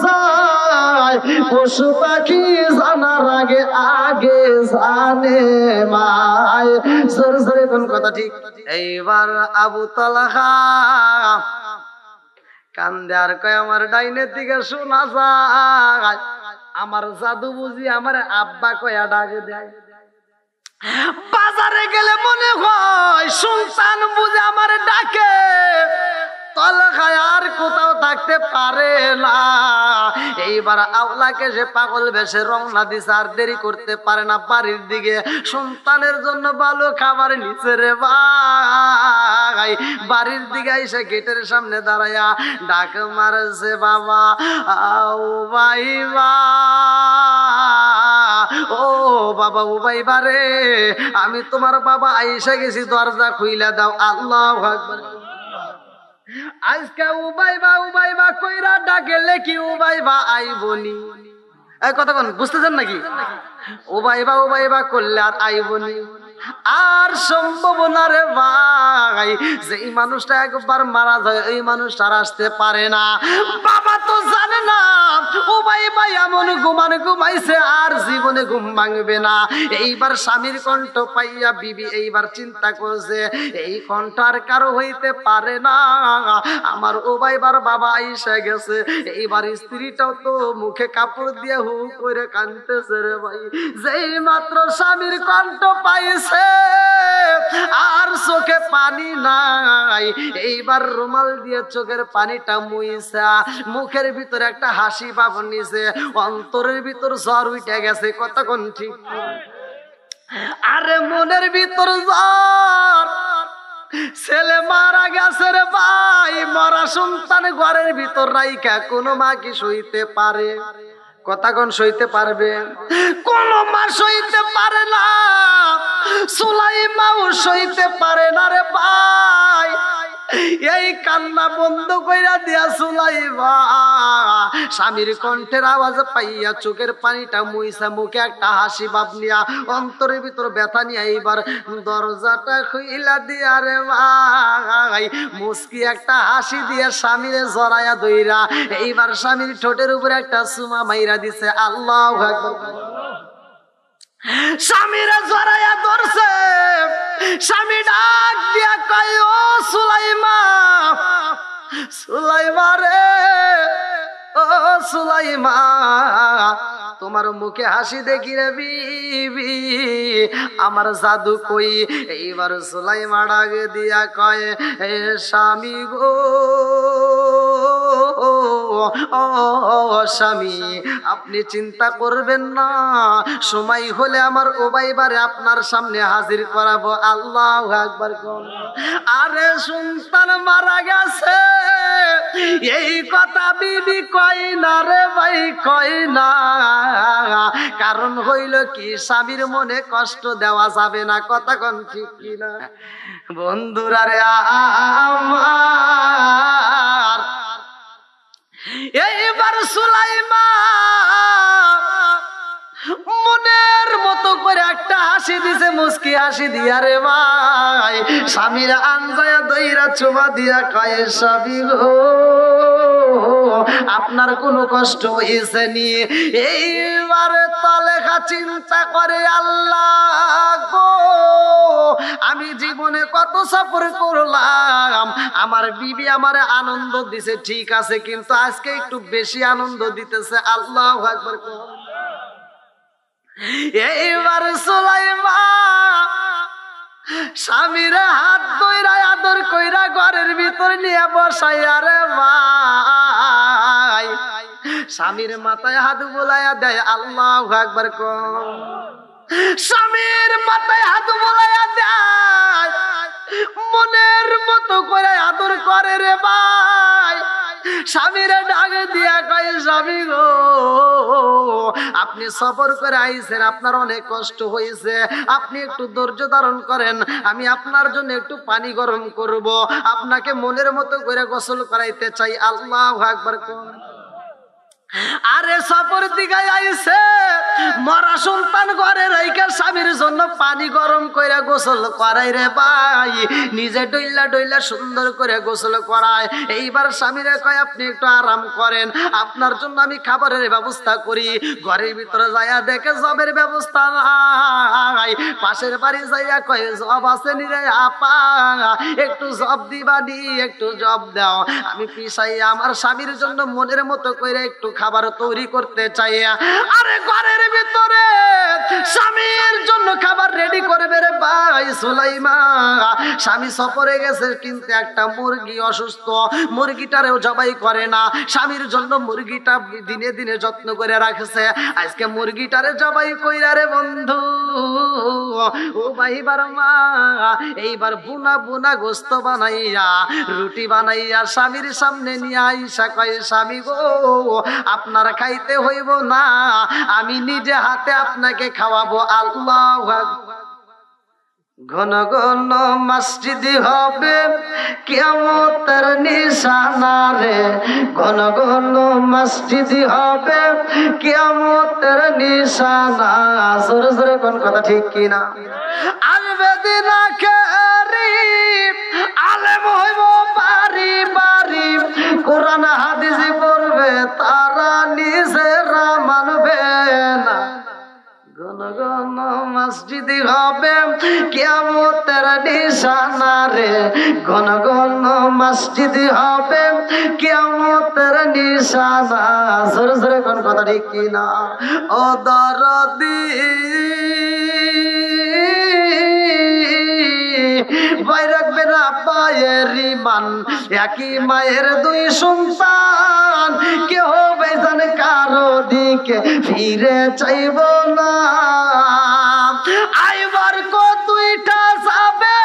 যায়, পশু পাখি জানার আগে আগে জানে মায়। সরে সরে কোন কথা ঠিক? এইবার আবু তালহা কান্দে আর কয়, আমার ডাইনের দিকে শোনা যায়, আমার জাদু বুঝি আমার আব্বা কয়া ডাকে দেয়। বাজারে গেলে মনে হয় সন্তান বুঝে আমার ডাকে। তলখায় আর কোথাও থাকতে পারে না। এইবার আওলাকে যে পাগল বেশে রওনা দিছে, আর দেরি করতে পারে না বাড়ির দিকে। সন্তানের জন্য ভালো খাবার নিচে রে ভাই। বাড়ির দিকে এসে গেটের সামনে দাঁড়ায়া ডাক মারছে, বাবা আও ভাইবা, ও বাবা ও ভাইবা রে, আমি তোমার বাবা আইসা গেছি, দরজা খুইলা দাও। আল্লাহু আকবার। আজকে উবাইবা কইরা ডাকেলে কি উবাইবা আইবনি? এই কথা কোন বুঝতেছেন নাকি? উবাইবা করলে আর আইবনি। আর সম্ভব না রে ভাই, যে এই মানুষটা একবার মারা যায় এই মানুষটা আর আসতে পারে না। বাবা তো জানে না উবাইবা এমন ঘুমাইছে আর জীবনে ঘুম ভাঙবে না। এইবার স্বামীর কণ্ঠ পাইয়া বিবি এইবার চিন্তা করছে, এই কণ্ঠ আর কারো হইতে পারে না। আমার উবাইবার বাবা আইসা গেছে। এইবার স্ত্রীটাও তো মুখে কাপড় দিয়ে হু করে কাঁদতেছে রে ভাই। যেই মাত্র স্বামীর কণ্ঠ পাইছে আর চোখে পানি নাই, এইবার রুমাল দিয়ে চোখের পানিটা মুইছা মুখের ভিতরে একটা হাসি ভাব নিছে, অন্তরের ভিতর জ্বর উঠে গেছে। কতক্ষণ ঠিক? আরে মনের ভিতর জ্বর, ছেলে মারা গেছে রে ভাই। মরা সন্তান ঘরের ভিতর রাইখা কোনো মা কি সইতে পারে? কতক্ষণ সইতে পারবে? কোন মা সইতে পারে না। সুলাইমাও সইতে পারে না রে ভাই। এই কান্না বন্ধ কইরা দিয়া সুলাইমা স্বামীর কণ্ঠের আওয়াজ পাইয়া চোখের পানিটা মুইসা মুখে একটা হাসি ভাব নিয়া অন্তরের ভিতর ব্যথা নিয়া এইবার দরজাটা খুইলা দিয়া রে ভাই মুস্কি একটা হাসি দিয়া স্বামীরে জড়াইয়া দইরা এইবার স্বামীর ঠোঁটের উপরে একটা চুমা মাইরা দিছে। আল্লাহু আকবার। স্বামীরা জড়াইয়া ধরছে। স্বামী ডাক দিয়া কয়, ও সুলাইমা, সুলাইমা রে, ও সুলাইমা, তোমার মুখে হাসি দেখি রে বিবি, আমার জাদু কই? এইবার সুলাইমা ডাক দিয়া কয়, এ স্বামী গো, ও স্বামী, আপনি চিন্তা করবেন না, সময় হলে আমার উবাইবারে আপনার সামনে হাজির করাবো। আল্লাহু আকবার। আরে সন্তান মারা গেছে এই কথা বিবি কয় না রে ভাই, কয় না। কারণ হইল কি, স্বামীর মনে কষ্ট দেওয়া যাবে না। কথা কোন ঠিক কিনা বন্ধুরা রে আমার? এইবার সুলাইমা মনের মতো করে একটা হাসি দিছে, মুস্কি হাসি দিয়া রে ভাই স্বামীর আনজায়া দইরা চুমা দিয়া কয়, স্বামী গো, আপনার কোনো কষ্ট হয়েছে নি? এইবার তালেখা চিন্তা করে, আল্লাহ গো, আমি জীবনে কত সফর করলাম, আমার বিবি আমারে আনন্দ দিছে ঠিক আছে, কিন্তু আজকে একটু বেশি আনন্দ দিতেছে। আল্লাহু আকবার। এইবার সুলাইমা স্বামীর হাত ধইরা আদর কইরা ঘরের ভিতর নিয়ে বসাইয়া রে ভাই স্বামীর মাথায় হাত বুলাইয়া দেয়। আল্লাহু আকবার। স্বামীর মাথায় হাত বুলাইয়া দেয়, মনের মতো করে আদর করে রে ভাই। স্বামীরে ডাক দিয়া কয় স্বামী গো আপনি সফর করে আইছেন, আপনার অনেক কষ্ট হয়েছে, আপনি একটু ধৈর্য ধারণ করেন, আমি আপনার জন্য একটু পানি গরম করব, আপনাকে মনের মতো করে গোসল করাইতে চাই। আল্লাহু আকবার। আরে সফর দিকে আইছে, মরা সন্তান ঘরে রাইখা স্বামীর জন্য পানি গরম করে গোসল করাই রে ভাই, নিজে ডইলা ডইলা সুন্দর করে গোসল করায়। এইবার স্বামীরে কয় আপনি একটু আরাম করেন, আপনার জন্য আমি খাবারের ব্যবস্থা করি। ঘরের ভিতরে যাইয়া দেখে জবের ব্যবস্থা নাই, পাশের বাড়ি যাইয়া কয় জব আছে নি রে আপা, একটু জব দিবানি, একটু জব দাও, আমি পিছাইয়া আমার স্বামীর জন্য মনের মতো করে একটু খাবার তৈরি করতে চাই। আরে ঘরের ভিতরে স্বামীর জন্য খাবার রেডি করবে রে ভাই সুলাইমা। স্বামী সফরে গেছে কিন্তু একটা মুরগি অসুস্থ, মুরগিটারেও জবাই করে না, স্বামীর জন্য মুরগিটা দিনে দিনে যত্ন করে রাখছে। আজকে মুরগিটারে জবাই কইরা রে বন্ধু ও ভাইবার মা এইবার বুনা বুনা গোস্ত বানাইয়া রুটি বানাইয়া স্বামীর সামনে নিয়ে আইসা কয় স্বামী গো আপনার খাইতে হইব না, আমি নিজে হাতে আপনাকে খাওয়াবো। আল্লাহু আকবার। ঘন ঘন মসজিদ হবে কিয়ামতের নিশানা রে, ঘন ঘন মসজিদ হবে কিয়ামতের নিশানা। জোরে জোরে কোন কথা ঠিক কিনা? আসবে দিন আখেরি আলেম হইব বাড়ি বাড়ি, কোরআন হাদিস পড়বে তারা নিজেরা মানবে না। ঘন ঘন মসজিদ হবে কিয়ামতের নিশানা রে, ঘন ঘন মসজিদ হবে কিয়ামতের নিশানা। জোরে জোরে কোন কথা ঠিক কিনা? ও দরদি ভাই রাখবে না পায়ের রিমান, একই মায়ের দুই সন্তান, কেউ বেজান কারো দিকে ফিরে চাইব না। আইবার কো দুইটা যাবে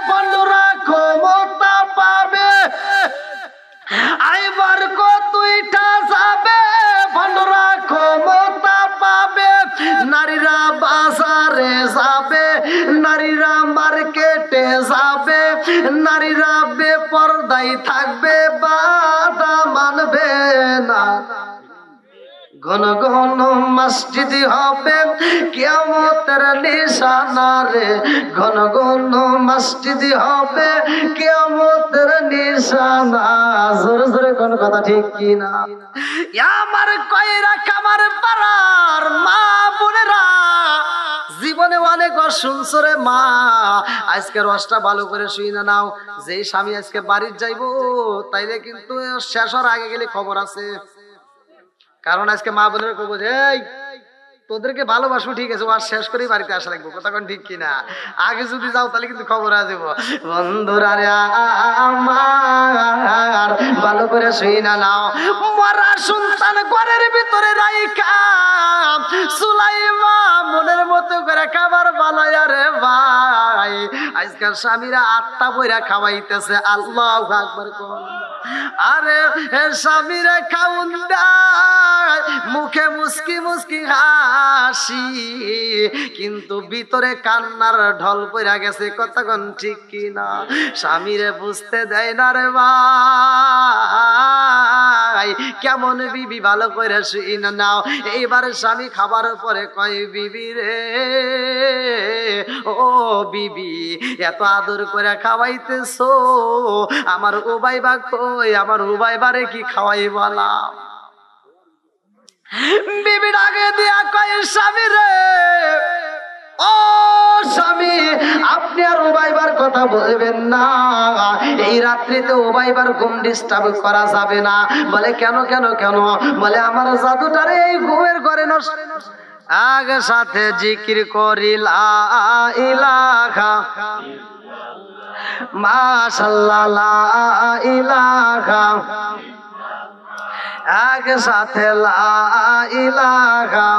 বন্ধুরা ক্ষমতা পাবে, আইবার কো দুইটা যাবে বন্ধুরা ক্ষমতা পাবে। নারীরা বাজারে যাবে, নারীরা মার্কেটে যাবে, নারীরা বেপরদাই থাকবে, বাধা মানবে না। ঘন ঘন মসজিদ হবে কিয়ামতের নিশানা রে, ঘন ঘন মসজিদ হবে কিয়ামতের নিশানা। জোরে জোরে কোন কথা ঠিক কিনা? আমার কয়রা কামার পাড়ার মা বোনেরা জীবনে অনেক শুনছ রে মা, আজকে রসটা ভালো করে শুই না নাও। যে স্বামী আজকে বাড়ির যাইবো তাইলে কিন্তু শেষ হওয়ার আগে গেলে খবর আছে, কারণ আজকে মা বোনের কব যে তোদেরকে ভালোবাসবো ঠিক আছে, আর শেষ করে বাড়িতে আসা লাগবো, কথা কোন ঠিক কিনা? আগে যদি যাও তাহলে কিন্তু খবর আসব। বন্ধুরা রে আমার ভালো করে শুই না নাও, মরা সন্তান ঘরের ভিতরে রাইখা সুলাইমা মনের মতো করে খাবার বানায় রে ভাই। আজকাল স্বামীরা আত্মা বইরা খাওয়াইতেছে। আল্লাহু আকবার। আরে স্বামীরা খাউন দেয়, মুখে মুস্কি মুস্কি হাসি, কিন্তু ভিতরে কান্নার ঢল পড়া গেছে, কতক্ষণ ঠিক কিনা? স্বামীরে বুঝতে দেয় না রে ভাই, কেমন বিবি ভালো করে শুই না নাও। এইবার স্বামী খাবার পরে কয় বিবি রে ও বিবি এত আদর করে খাওয়াইতেছো, আমার উবাইবা কই, আমার উবাইবারে কি খাওয়াই বলা? বিবি ডাকে দিয়া কয় স্বামী রে ও স্বামী আপনি আর উবাইবার কথা বলবেন না, এই রাত্রিতে উবাইবার ঘুম ডিস্টার্ব করা যাবে না। বলে কেন কেন কেন? বলে আমার জাদুটারে এই ঘুমের ঘরে নষ্ট। আগে সাথে জিকির করি লা ইলাহা মাশাআল্লাহ লা ইলাহা, আগে সাথে লা ইলাহা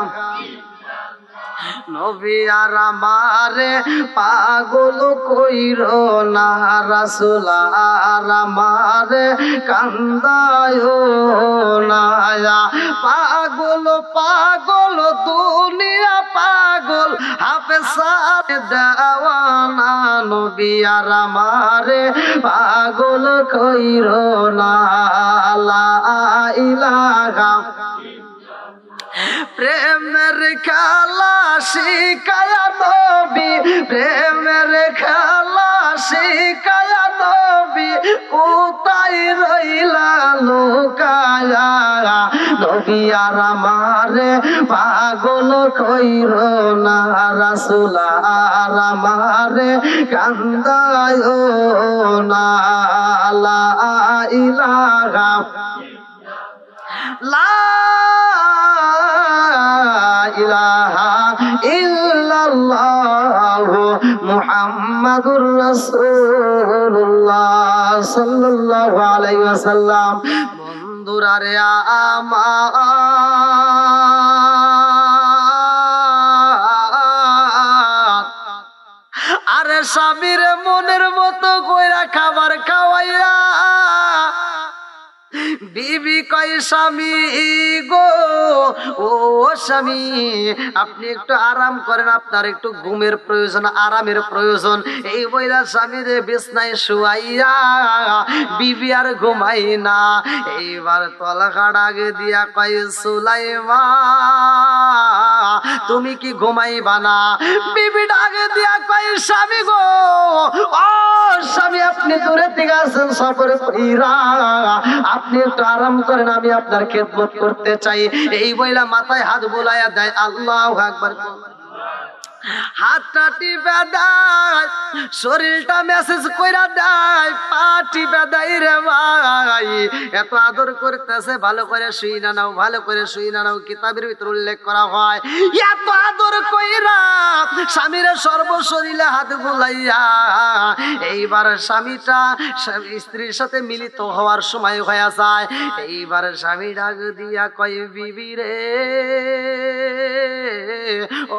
নবী আর আমারে পাগল কইরো না, রাসূল আর আমারে কান্দায় না। পাগল পাগল দুনিয়া পাগল, হাফেজ দেওয়ানা, নবী আর আমারে পাগল কইরো না। লা ইলাহা প্রেমের খেলা শিখায়া নবী, প্রেমের খেলা শিখায়া নবী, কোথায় রইলা লুকায়া। নবী আর আমারে পাগল কইরো না, রাসূল আর আমারে কান্দায় না। লা ইলাহা লা ইলাহা ইল্লাল্লাহু মুহাম্মাদুর রাসূলুল্লাহ সাল্লাল্লাহু আলাইহি ওয়াসাল্লাম। বন্ধুরা রে আমার, আরে স্বামীর মনের মতো কইরা খাবার খাওয়াইয়া বিবি কয় স্বামী গো, ও স্বামী আপনি একটু আরাম করেন, আপনার একটু ঘুমের প্রয়োজন, আরামের প্রয়োজন। এই বইলা স্বামী রে বিছনায় শুয়াইয়া বিবি আর ঘুমাই না। এইবার তলখা আগে দিয়া কয় সুলাইমা তুমি কি ঘুমাইবা না? বিবি ডাকে দিয়া কয় স্বামী গো, ও স্বামী আপনি দূরে থেকে আছেন সফরে কইরা, আপনি একটু আরাম করেন, আমি আপনার খেদমত করতে চাই। এই বইলা মাথায় হাত বুলাইয়া দেয়। আল্লাহু আকবার। হাতটা টিপে দেয়, শরীরটা মেসেজ কইরা দেয়, পা টিপে দেয় রে ভাই। এত আদর করতেছে, ভালো করে শুই না নাও, ভালো করে শুই না নাও। কিতাবের ভিতর উল্লেখ করা হয় এত আদর কইরা স্বামীর সর্বশরীরে হাত বুলাইয়া এইবার স্বামীটা স্ত্রীর সাথে মিলিত হওয়ার সময় হয়ে যায়। এইবার স্বামী ডাক দিয়া কয় বিবি রে,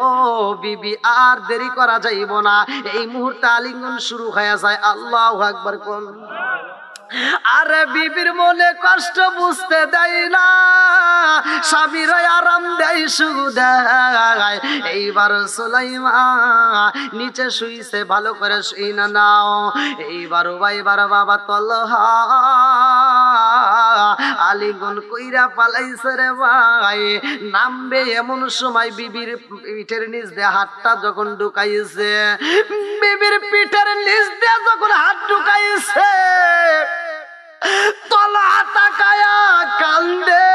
ও বিবি আর দেরি করা যাইব না, এই মুহূর্তে আলিঙ্গন শুরু হয়ে যায়। আল্লাহু আকবার কোন। আরে বিবির মনে কষ্ট বুঝতে দেয় না, স্বামীর আরাম দেয়, সুখ দেয়। এইবার সুলাইমা নিচে শুইছে, ভালো করে শুই না নাও। এইবার ভাইবার বাবা তলহা আলিঙ্গন কইরা পালাইছে রে ভাই। নামবে এমন সময় বিবির পিঠের নিচ দিয়ে হাতটা যখন ঢুকাইছে, বিবির পিঠের নিচ দিয়ে যখন হাত ঢুকাইছে, তলা তাকায়া কান্দে।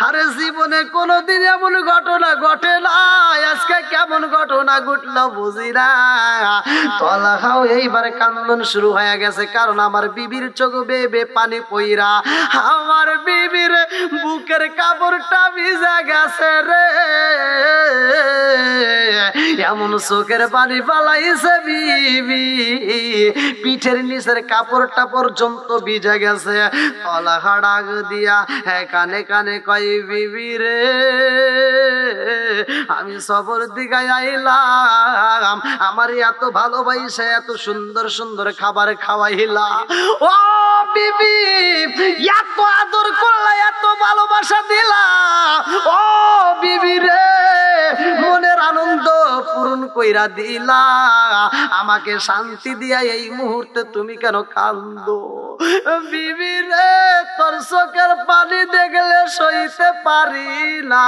আরে জীবনে কোনোদিন এমন ঘটনা ঘটে না, আজকে কেমন ঘটনা ঘটলো বুঝি না। তলা খাও এইবার কান্দন শুরু হয়ে গেছে, কারণ আমার বিবির চোখ বেবে পানি পইরা আমার বিবির বুকের কাপড়টা ভিজে গেছে রে। এমন চোখের পানি পালাইছে বিবি, পিঠের নিচের কাপড়টা পর্যন্ত ভিজে গেছে। তলা হাড়াগ দিয়া কানে কানে কয় বিবি রে, আমি সবর দিগায় আইলাম, আমার এত ভালোবাসা, এত সুন্দর সুন্দর খাবার খাওয়াইলা। ও বিবি এত আদর করলা, এত ভালোবাসা দিলা, ও বিবি রে মনের আনন্দ পূরণ কইরা দিলা, আমাকে শান্তি দিয়া এই মুহূর্তে তুমি কেন কান্দো? বিবি রে তোর চোখের পানি দেখলে সইতে পারি না।